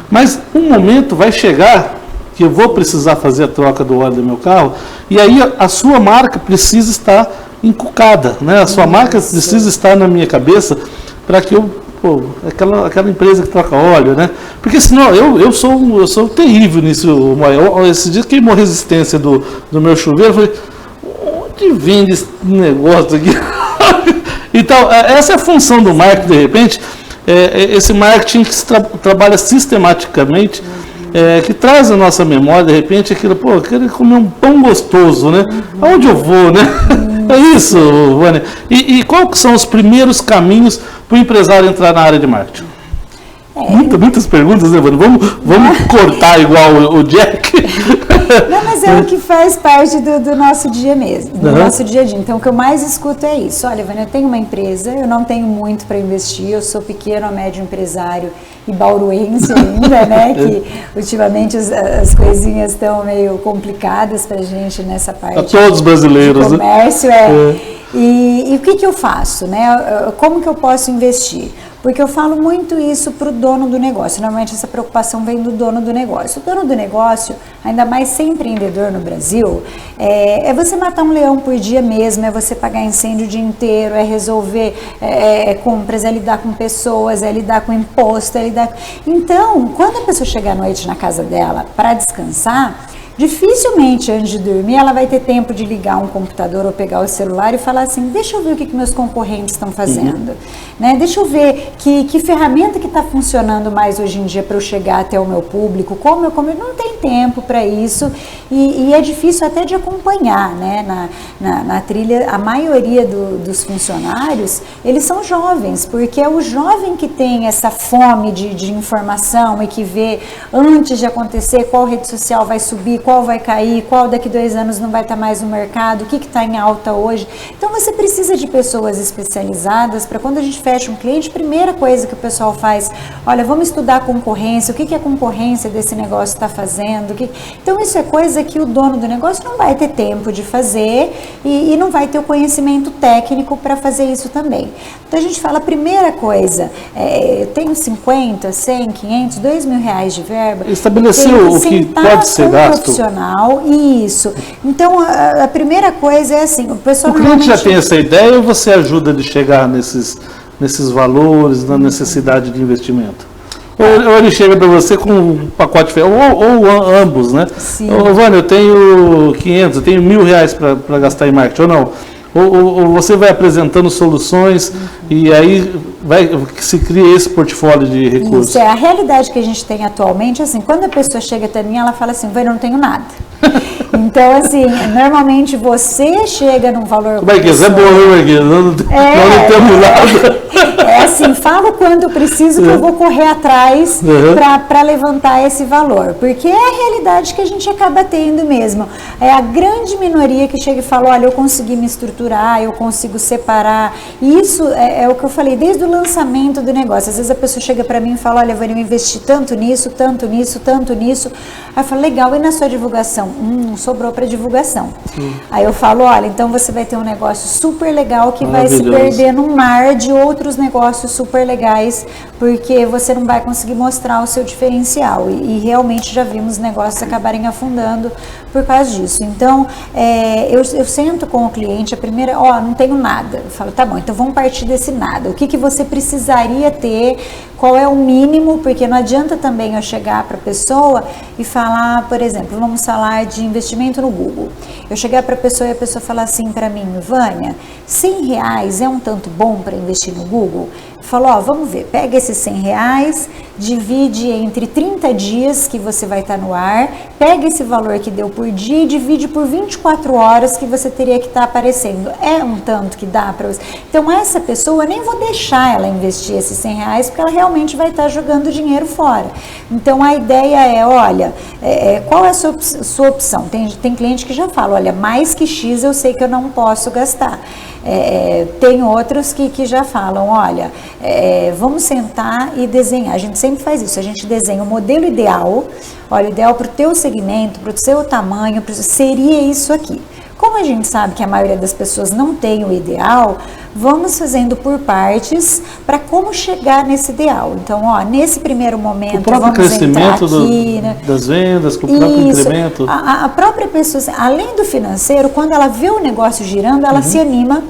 Mas um momento vai chegar que eu vou precisar fazer a troca do óleo do meu carro, e aí a sua marca precisa estar encucada, né? A sua marca precisa estar na minha cabeça para que aquela empresa que troca óleo, né? Porque senão eu sou terrível nisso. Esse dia queimou a resistência do meu chuveiro, eu falei, que vende esse negócio aqui? Então, essa é a função do marketing, de repente, esse marketing que se trabalha sistematicamente, que traz à nossa memória, de repente, aquilo, pô, eu quero comer um pão gostoso, né? Aonde eu vou, né? É isso, Vânia. E quais são os primeiros caminhos para o empresário entrar na área de marketing? Muitas perguntas, né, Vânia? Vamos cortar igual o Jack? Não, mas é o que faz parte do nosso dia mesmo, do nosso dia a dia. Então, o que eu mais escuto é isso. Olha, Vânia, eu tenho uma empresa, eu não tenho muito para investir, eu sou pequeno a médio empresário e bauruense ainda, né? Que ultimamente as coisinhas estão meio complicadas para a gente nessa parte. A todos os brasileiros, de comércio, né? E o que eu faço, né? Como que eu posso investir? Porque eu falo muito isso para o dono do negócio. Normalmente essa preocupação vem do dono do negócio. O dono do negócio, ainda mais ser empreendedor no Brasil, é você matar um leão por dia mesmo, é você pagar incêndio o dia inteiro, é resolver compras, é lidar com pessoas, é lidar com imposto, é lidar... Então, quando a pessoa chegar à noite na casa dela para descansar, dificilmente antes de dormir ela vai ter tempo de ligar um computador ou pegar o celular e falar assim, deixa eu ver o que meus concorrentes estão fazendo, né? Deixa eu ver que ferramenta que está funcionando mais hoje em dia para eu chegar até o meu público, como não tem tempo para isso e é difícil até de acompanhar, né? Na trilha, a maioria dos funcionários, eles são jovens, porque é o jovem que tem essa fome de informação e que vê antes de acontecer qual rede social vai subir, qual vai cair, qual daqui 2 anos não vai estar mais no mercado, o que está em alta hoje. Então você precisa de pessoas especializadas para quando a gente fecha um cliente, primeira coisa que o pessoal faz, olha, vamos estudar a concorrência, o que a concorrência desse negócio está fazendo. Então isso é coisa que o dono do negócio não vai ter tempo de fazer e não vai ter o conhecimento técnico para fazer isso também. Então a gente fala, a primeira coisa, eu tenho 50, 100, 500, 2 mil reais de verba. Estabeleceu o que pode ser gasto. Isso. Então, a primeira coisa é assim, o pessoal... O cliente já tem essa ideia ou você ajuda de chegar nesses valores, na necessidade de investimento? Ou ele chega para você com um pacote, ou ambos, né? Sim. Ô, Vânia, eu tenho 500, eu tenho 1.000 reais para gastar em marketing, ou não? Ou você vai apresentando soluções e aí se cria esse portfólio de recursos? Isso, a realidade que a gente tem atualmente, assim, quando a pessoa chega até mim, ela fala assim, Vânia, eu não tenho nada. Então, assim, normalmente você chega num valor... Como é que isso é bom, né, não temos nada. É assim, falo quanto eu preciso que eu vou correr atrás para levantar esse valor. Porque é a realidade que a gente acaba tendo mesmo. É a grande minoria que chega e fala, olha, eu consegui me estruturar, eu consigo separar. E isso é o que eu falei, desde o lançamento do negócio. Às vezes a pessoa chega para mim e fala, olha, Vânia, eu investi tanto nisso, tanto nisso, tanto nisso. Aí eu falo, legal, e na sua divulgação? Não sobrou para divulgação. Aí eu falo, olha, então você vai ter um negócio super legal que vai se perder no mar de outros negócios super legais, porque você não vai conseguir mostrar o seu diferencial. E realmente já vimos negócios acabarem afundando por causa disso. Então, eu sento com o cliente, a primeira, não tenho nada. Eu falo, tá bom, então vamos partir desse nada. O que você precisaria ter? Qual é o mínimo? Porque não adianta também eu chegar para a pessoa e falar, por exemplo, vamos falar de investimento no Google. Eu chegar para a pessoa e a pessoa falar assim para mim, Vânia, 100 reais é um tanto bom para investir no Google? Eu falo, vamos ver, pega esses 100 reais, divide entre 30 dias que você vai estar no ar, pega esse valor que deu por dia e divide por 24 horas que você teria que estar aparecendo. É um tanto que dá para você. Então, essa pessoa, eu nem vou deixar ela investir esses 100 reais, porque ela realmente vai estar jogando dinheiro fora. Então, a ideia é, olha, qual é a sua opção? Tem cliente que já fala, olha, mais que X eu sei que eu não posso gastar. Tem outros que já falam, olha, vamos sentar e desenhar. A gente sempre faz isso, a gente desenha o modelo ideal, olha, o ideal para o teu segmento, para o seu tamanho, seria isso aqui. Como a gente sabe que a maioria das pessoas não tem o ideal, vamos fazendo por partes para como chegar nesse ideal. Então, nesse primeiro momento, o próprio vamos crescimento entrar aqui, né? das vendas, com o próprio incremento. A própria pessoa, além do financeiro, quando ela vê o negócio girando, ela se anima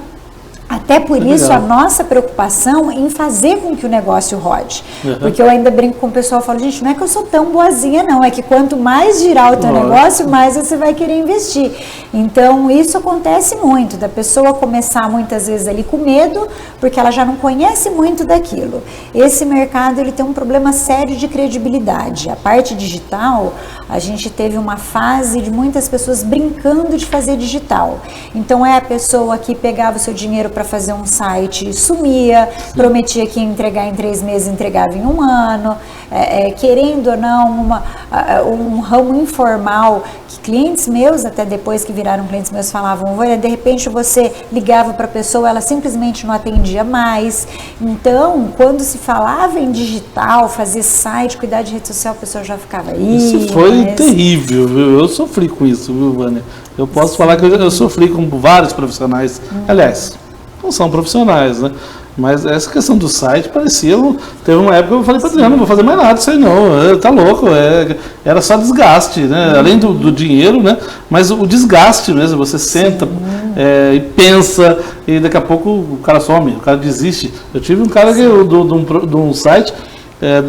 a Até por isso a nossa preocupação em fazer com que o negócio rode. Porque eu ainda brinco com o pessoal e falo, gente, não é que eu sou tão boazinha não, é que quanto mais girar o teu negócio, mais você vai querer investir. Então isso acontece muito, da pessoa começar muitas vezes ali com medo, porque ela já não conhece muito daquilo. Esse mercado ele tem um problema sério de credibilidade. A parte digital, a gente teve uma fase de muitas pessoas brincando de fazer digital. Então é a pessoa que pegava o seu dinheiro para fazer um site, sumia, prometia que ia entregar em 3 meses, entregava em 1 ano, querendo ou não, um ramo informal, que clientes meus, até depois que viraram clientes meus, falavam, de repente você ligava para a pessoa, ela simplesmente não atendia mais. Então, quando se falava em digital, fazer site, cuidar de rede social, a pessoa já ficava aí. Isso foi terrível, viu? Eu sofri com isso, viu, Vânia? Eu posso falar que eu sofri com vários profissionais. Aliás, não são profissionais, né? Mas essa questão do site parecia... Teve uma época que eu falei para Adriano, não vou fazer mais nada disso aí não, tá louco, era só desgaste, né? Além do dinheiro, né? Mas o desgaste mesmo, você senta e pensa, e daqui a pouco o cara some, o cara desiste. Eu tive um cara de um site,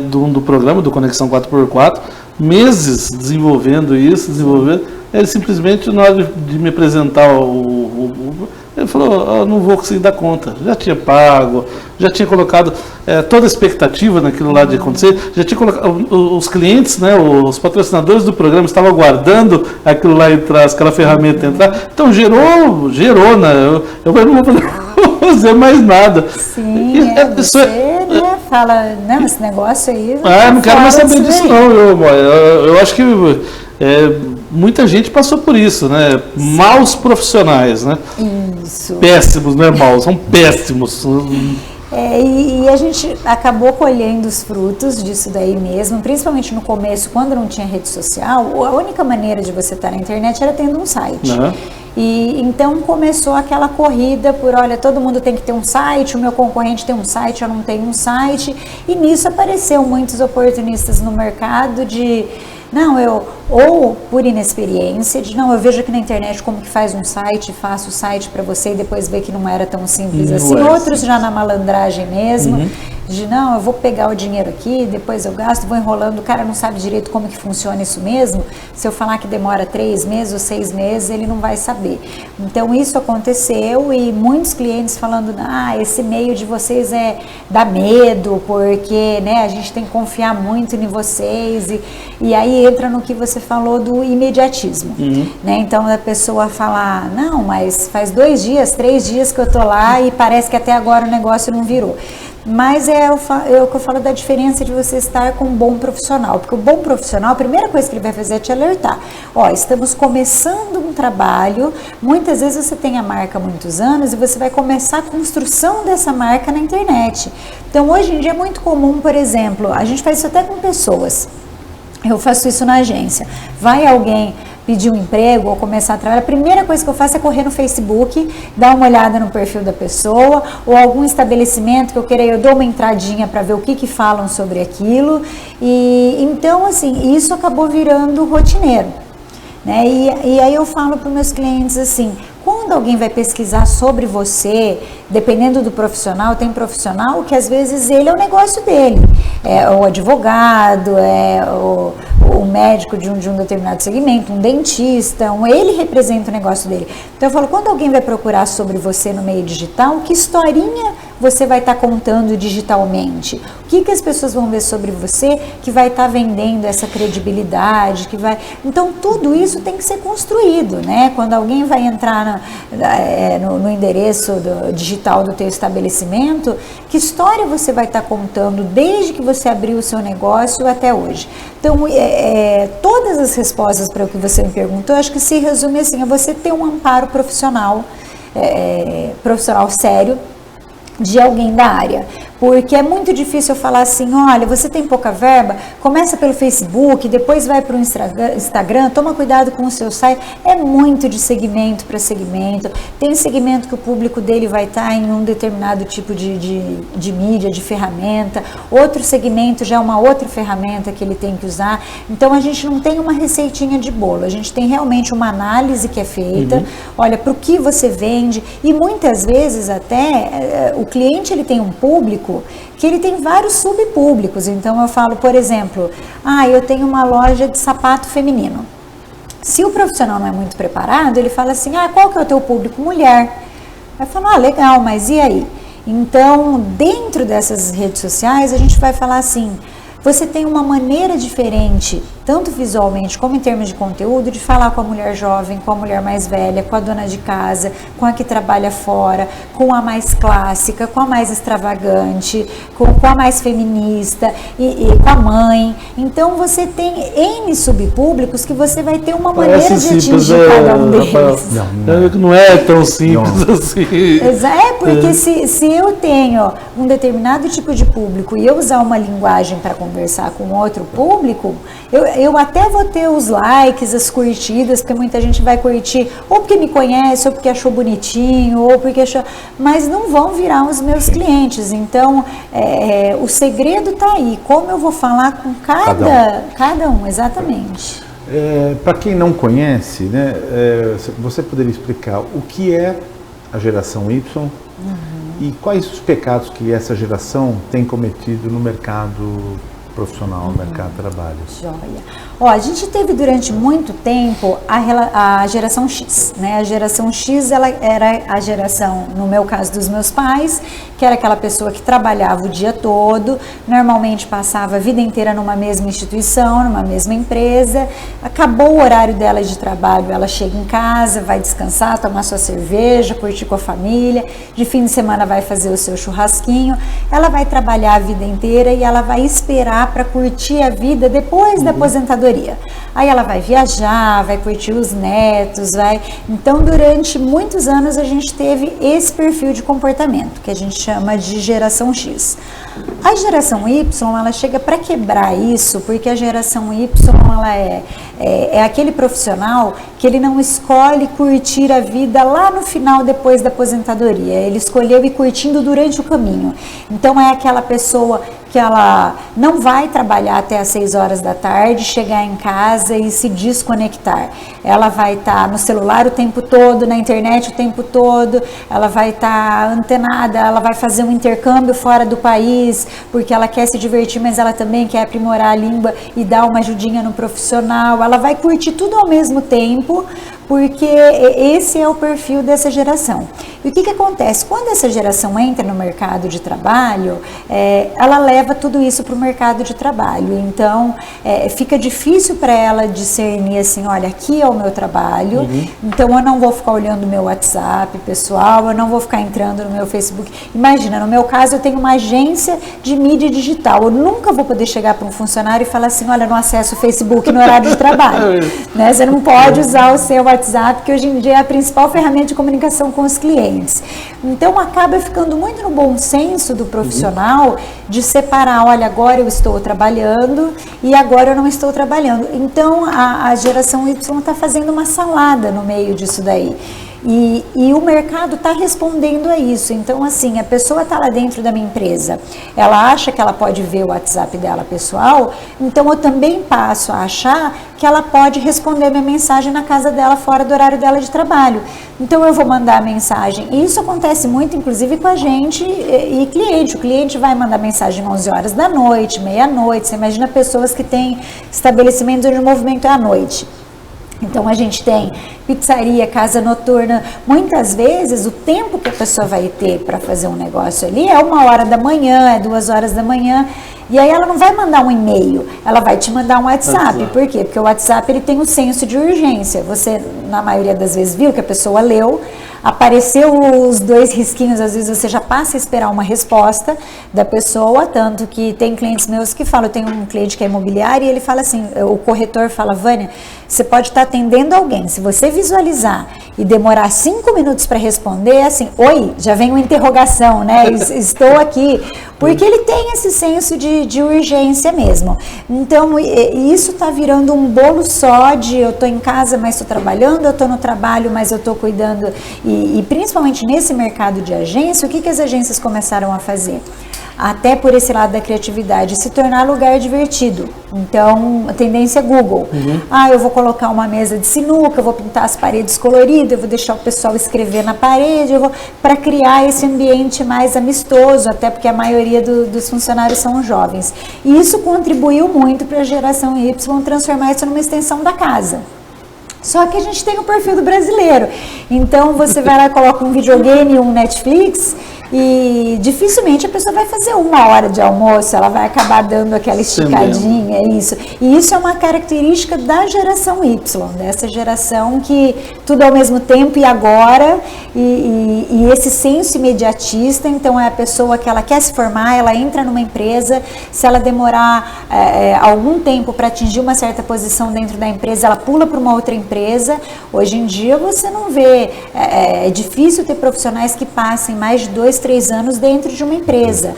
do programa, do Conexão 4x4, meses desenvolvendo isso, ele simplesmente, na hora de me apresentar ele falou, eu não vou conseguir dar conta. Já tinha pago, já tinha colocado toda a expectativa naquilo lá de acontecer, já tinha colocado, os clientes, né, os patrocinadores do programa estavam aguardando aquilo lá entrar, aquela ferramenta entrar, então gerou, né, eu não vou fazer mais nada. Sim, fala, não, esse negócio aí... não quero mais saber disso não, eu acho que... muita gente passou por isso, né? Maus profissionais, né? Isso. Péssimos, não é maus, são péssimos. E a gente acabou colhendo os frutos disso daí mesmo, principalmente no começo, quando não tinha rede social, a única maneira de você estar na internet era tendo um site. E então começou aquela corrida por, olha, todo mundo tem que ter um site, o meu concorrente tem um site, eu não tenho um site, e nisso apareceu muitos oportunistas no mercado ou por inexperiência, eu vejo aqui na internet como que faz um site, faço o site para você e depois vê que não era tão simples assim. Outros já na malandragem mesmo, eu vou pegar o dinheiro aqui, depois eu gasto, vou enrolando, o cara não sabe direito como que funciona isso mesmo, se eu falar que demora 3 meses ou 6 meses, ele não vai saber. Então isso aconteceu e muitos clientes falando, esse meio de vocês dá medo, porque a gente tem que confiar muito em vocês, e aí entra no que você falou do imediatismo, Então a pessoa fala, não, mas faz 2 dias, 3 dias que eu tô lá e parece que até agora o negócio não virou. Mas é o que eu falo da diferença de você estar com um bom profissional, porque o bom profissional, a primeira coisa que ele vai fazer é te alertar, estamos começando um trabalho, muitas vezes você tem a marca há muitos anos e você vai começar a construção dessa marca na internet. Então hoje em dia é muito comum, por exemplo, a gente faz isso até com pessoas, eu faço isso na agência, vai alguém pedir um emprego ou começar a trabalhar, a primeira coisa que eu faço é correr no Facebook, dar uma olhada no perfil da pessoa, ou algum estabelecimento que eu dou uma entradinha para ver o que falam sobre aquilo, e então assim, isso acabou virando rotineiro, né? E aí eu falo para os meus clientes assim, quando alguém vai pesquisar sobre você, dependendo do profissional, tem profissional que às vezes ele é o negócio dele, é o advogado, é o médico de um determinado segmento, um dentista, ele representa o negócio dele. Então eu falo, quando alguém vai procurar sobre você no meio digital, que historinha você vai estar contando digitalmente? O que as pessoas vão ver sobre você que vai estar vendendo essa credibilidade, Então tudo isso tem que ser construído, né? Quando alguém vai entrar no endereço digital do teu estabelecimento, que história você vai estar contando desde que você abriu o seu negócio até hoje? Então, todas as respostas para o que você me perguntou, acho que se resume assim, a você ter um amparo profissional sério, de alguém da área, Porque é muito difícil eu falar assim, olha, você tem pouca verba, começa pelo Facebook, depois vai para o Instagram, toma cuidado com o seu site. É muito de segmento para segmento. Tem segmento que o público dele vai estar em um determinado tipo de mídia, de ferramenta. Outro segmento já é uma outra ferramenta que ele tem que usar. Então, a gente não tem uma receitinha de bolo. A gente tem realmente uma análise que é feita. Olha, para o que você vende. E muitas vezes até o cliente ele tem um público que ele tem vários subpúblicos. Então eu falo, por exemplo, eu tenho uma loja de sapato feminino. Se o profissional não é muito preparado, ele fala assim, qual que é o teu público? Mulher. Vai falar, legal, mas e aí? Então, dentro dessas redes sociais, a gente vai falar assim, você tem uma maneira diferente, tanto visualmente como em termos de conteúdo, de falar com a mulher jovem, com a mulher mais velha, com a dona de casa, com a que trabalha fora, com a mais clássica, com a mais extravagante, com a mais feminista e com a mãe. Então você tem N subpúblicos que você vai ter uma maneira de atingir cada um deles. Não é tão simples assim. Porque se eu tenho um determinado tipo de público e eu usar uma linguagem para conversar com outro público, eu até vou ter os likes, as curtidas, porque muita gente vai curtir ou porque me conhece, ou porque achou bonitinho, ou porque achou... Mas não vão virar os meus clientes. Então, o segredo está aí. Como eu vou falar com cada um, exatamente. Para quem não conhece, né, você poderia explicar o que é a geração Y e quais os pecados que essa geração tem cometido no mercado profissional, no mercado de trabalho? Joia. A gente teve durante muito tempo a geração X, né? A geração X, ela era a geração, no meu caso, dos meus pais, que era aquela pessoa que trabalhava o dia todo, normalmente passava a vida inteira numa mesma instituição, numa mesma empresa, acabou o horário dela de trabalho, ela chega em casa, vai descansar, tomar sua cerveja, curtir com a família, de fim de semana vai fazer o seu churrasquinho, ela vai trabalhar a vida inteira e ela vai esperar para curtir a vida depois da aposentadoria. Aí ela vai viajar, vai curtir os netos, Então, durante muitos anos a gente teve esse perfil de comportamento, que a gente chama de geração X. A geração Y, ela chega para quebrar isso, porque a geração Y, ela é aquele profissional que ele não escolhe curtir a vida lá no final, depois da aposentadoria. Ele escolheu ir curtindo durante o caminho. Então, é aquela pessoa que ela não vai trabalhar até às 6 horas da tarde, chegar em casa e se desconectar. Ela vai estar no celular o tempo todo, na internet o tempo todo, ela vai estar antenada, ela vai fazer um intercâmbio fora do país, porque ela quer se divertir, mas ela também quer aprimorar a língua e dar uma ajudinha no profissional. Ela vai curtir tudo ao mesmo tempo, porque esse é o perfil dessa geração. E o que acontece? Quando essa geração entra no mercado de trabalho, ela leva tudo isso para o mercado de trabalho. Então, fica difícil para ela discernir assim, olha, aqui é o meu trabalho, então eu não vou ficar olhando o meu WhatsApp pessoal, eu não vou ficar entrando no meu Facebook. Imagina, no meu caso, eu tenho uma agência de mídia digital. Eu nunca vou poder chegar para um funcionário e falar assim, olha, não acesso o Facebook no horário de trabalho. Né? Você não pode usar o seu WhatsApp, que hoje em dia é a principal ferramenta de comunicação com os clientes. Então, acaba ficando muito no bom senso do profissional de separar, olha, agora eu estou trabalhando e agora eu não estou trabalhando. Então, a geração Y está fazendo uma salada no meio disso daí. E o mercado está respondendo a isso. Então, assim, a pessoa está lá dentro da minha empresa, ela acha que ela pode ver o WhatsApp dela pessoal, então eu também passo a achar que ela pode responder minha mensagem na casa dela, fora do horário dela de trabalho. Então, eu vou mandar a mensagem. E isso acontece muito, inclusive, com a gente e cliente. O cliente vai mandar mensagem 11 horas da noite, meia-noite. Você imagina pessoas que têm estabelecimentos onde o movimento é à noite. Então, a gente tem pizzaria, casa noturna. Muitas vezes, o tempo que a pessoa vai ter para fazer um negócio ali é 1h da manhã, é 2h da manhã. E aí ela não vai mandar um e-mail, ela vai te mandar um WhatsApp. Por quê? Porque o WhatsApp ele tem um senso de urgência. Você, na maioria das vezes, viu que a pessoa leu, apareceu os 2 risquinhos, às vezes você já passa a esperar uma resposta da pessoa, tanto que tem clientes meus que falam, eu tenho um cliente que é imobiliário e ele fala assim, o corretor fala, Vânia, você pode estar atendendo alguém, se você visualizar e demorar 5 minutos para responder, assim, oi, já vem uma interrogação, né, estou aqui, porque ele tem esse senso de urgência mesmo. Então, isso está virando um bolo só de eu estou em casa, mas estou trabalhando, eu estou no trabalho, mas eu estou cuidando. E principalmente nesse mercado de agência, o que as agências começaram a fazer? Até por esse lado da criatividade, se tornar lugar divertido. Então, a tendência é Google. Eu vou colocar uma mesa de sinuca, eu vou pintar as paredes coloridas, eu vou deixar o pessoal escrever na parede, para criar esse ambiente mais amistoso, até porque a maioria dos funcionários são jovens. E isso contribuiu muito para a geração Y transformar isso numa extensão da casa. Só que a gente tem o perfil do brasileiro. Então, você vai lá e coloca um videogame, um Netflix, e dificilmente a pessoa vai fazer 1 hora de almoço, ela vai acabar dando aquela esticadinha, isso. E isso é uma característica da geração Y, dessa geração que tudo ao mesmo tempo e agora, e esse senso imediatista. Então, é a pessoa que ela quer se formar, ela entra numa empresa, se ela demorar algum tempo para atingir uma certa posição dentro da empresa, ela pula para uma outra empresa. Hoje em dia você não vê, é difícil ter profissionais que passem mais de 2-3 anos dentro de uma empresa,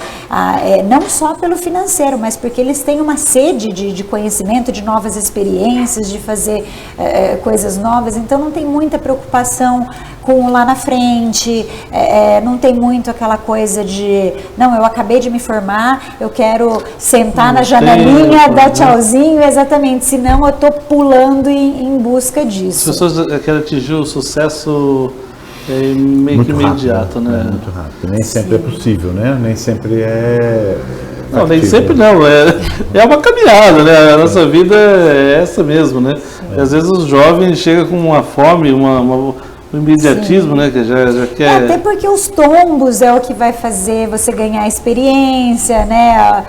não só pelo financeiro, mas porque eles têm uma sede de conhecimento, de novas experiências, de fazer coisas novas. Então não tem muita preocupação com lá na frente, não tem muito aquela coisa de, não, eu acabei de me formar, eu quero sentar na janelinha, dar tchauzinho, exatamente, senão eu estou pulando em busca disso. As pessoas querem atingir o sucesso meio que imediato, né? Muito rápido, nem sempre é possível, né? Nem sempre é... Não, nem sempre não, é uma caminhada, né? A nossa vida é essa mesmo, né? E às vezes os jovens chegam com uma fome, um imediatismo, né? Que já quer... até porque os tombos é o que vai fazer você ganhar experiência, né?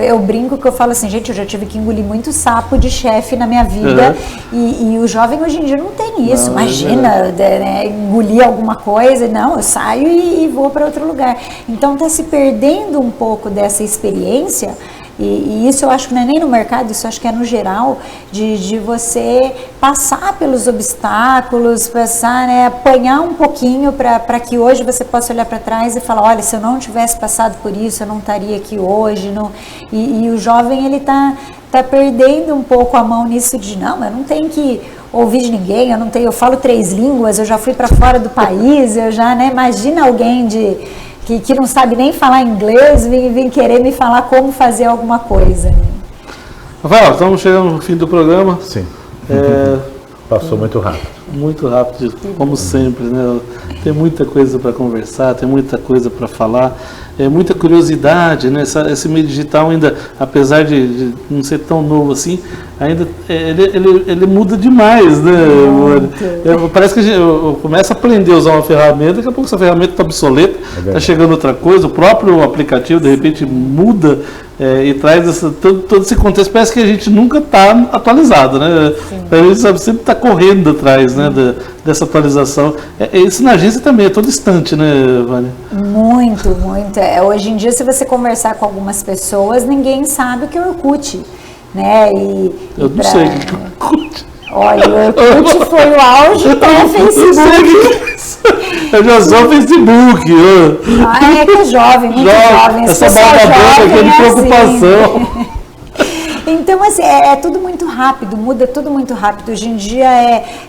Eu brinco que eu falo assim, gente, eu já tive que engolir muito sapo de chefe na minha vida, e o jovem hoje em dia não tem isso. Não, imagina, né, engolir alguma coisa, não, eu saio e vou para outro lugar. Então está se perdendo um pouco dessa experiência. E isso eu acho que não é nem no mercado, isso eu acho que é no geral, de você passar pelos obstáculos, passar, né, apanhar um pouquinho para que hoje você possa olhar para trás e falar, olha, se eu não tivesse passado por isso, eu não estaria aqui hoje. E o jovem, ele tá perdendo um pouco a mão nisso de, não, eu não tenho que ouvir de ninguém, eu falo 3 línguas, eu já fui para fora do país, eu já, né, imagina alguém que não sabe nem falar inglês, vem querer me falar como fazer alguma coisa. Rafael, estamos chegando no fim do programa. Sim. Passou muito rápido. Muito rápido, como sempre, né? Tem muita coisa para conversar, tem muita coisa para falar, muita curiosidade, né? Esse meio digital ainda, apesar de não ser tão novo assim, ainda ele muda demais, né? Parece que eu começo a aprender a usar uma ferramenta, daqui a pouco essa ferramenta está obsoleta, está chegando outra coisa, o próprio aplicativo de repente muda e traz todo esse contexto, parece que a gente nunca está atualizado, né? A gente sempre está correndo atrás, né, dessa atualização. Isso na agência também é todo instante, né, Vânia? Muito, muito. Hoje em dia, se você conversar com algumas pessoas, ninguém sabe o que é o Orkut, né? Eu não sei o que é o Orkut. Olha, o Orkut foi o auge do Facebook. Eu já sou o Facebook. É que é jovem, muito jovem. Essa barba branca aqui de preocupação. Então, assim, é tudo muito rápido, muda tudo muito rápido. Hoje em dia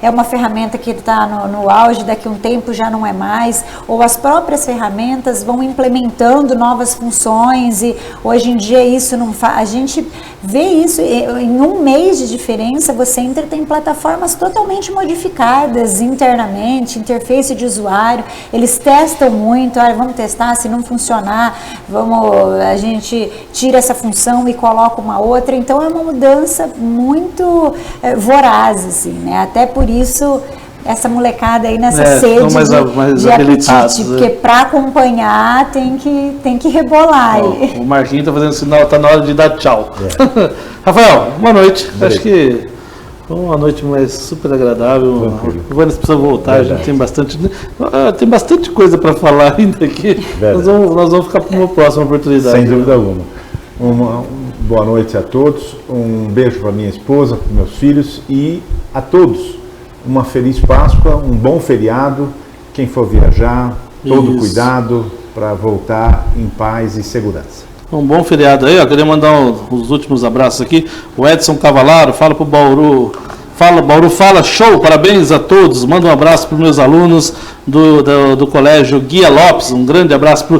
é uma ferramenta que está no auge, daqui a um tempo já não é mais, ou as próprias ferramentas vão implementando novas funções, e hoje em dia isso não faz. A gente vê isso em um mês de diferença, você entra, tem plataformas totalmente modificadas internamente, interface de usuário, eles testam muito, olha, vamos testar, se não funcionar, a gente tira essa função e coloca uma outra. Então é uma mudança muito voraz, assim, né? Até por isso essa molecada aí nessa sede de apetite, porque para acompanhar tem que rebolar. O Marquinhos está fazendo sinal, está na hora de dar tchau. Rafael, boa noite. Acho que Uma noite mais super agradável. Tranquilo. O Vanessa precisa voltar, Verdade. a gente tem bastante coisa para falar ainda aqui. Nós vamos ficar para uma próxima oportunidade. Sem dúvida alguma. Uma boa noite a todos, um beijo para minha esposa, para meus filhos e a todos. Uma feliz Páscoa, um bom feriado. Quem for viajar, todo Isso. cuidado para voltar em paz e segurança. Um bom feriado aí, ó. Queria mandar os últimos abraços aqui. O Edson Cavalaro, fala pro Bauru. Bauru, fala, show, parabéns a todos. Manda um abraço para os meus alunos do colégio Guia Lopes. Um grande abraço para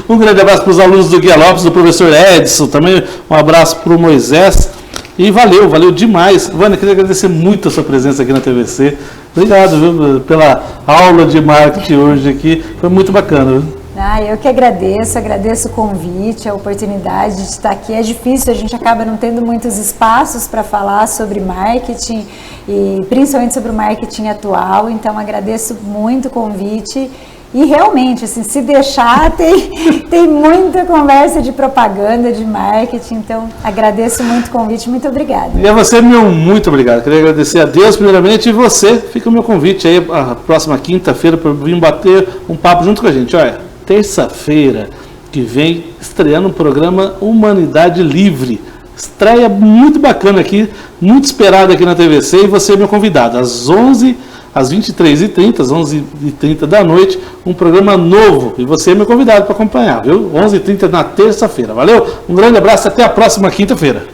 Um grande abraço para os alunos do Guia Lopes, do professor Edson. Também um abraço para o Moisés. E valeu demais. Vânia, queria agradecer muito a sua presença aqui na TVC. Obrigado, viu, pela aula de marketing hoje aqui. Foi muito bacana, viu? Eu que agradeço o convite, a oportunidade de estar aqui. É difícil, a gente acaba não tendo muitos espaços para falar sobre marketing e principalmente sobre o marketing atual, então agradeço muito o convite e realmente, assim, se deixar, tem muita conversa de propaganda, de marketing, então agradeço muito o convite, muito obrigada. E a você, muito obrigado. Queria agradecer a Deus primeiramente e você, fica o meu convite aí a próxima quinta-feira para vir bater um papo junto com a gente. Olha, terça-feira que vem, estreando um programa Humanidade Livre. Estreia muito bacana aqui, muito esperada aqui na TVC e você é meu convidado. Às 23h30, às 11h30 da noite, um programa novo. E você é meu convidado para acompanhar, viu? 11h30 na terça-feira. Valeu? Um grande abraço, até a próxima quinta-feira.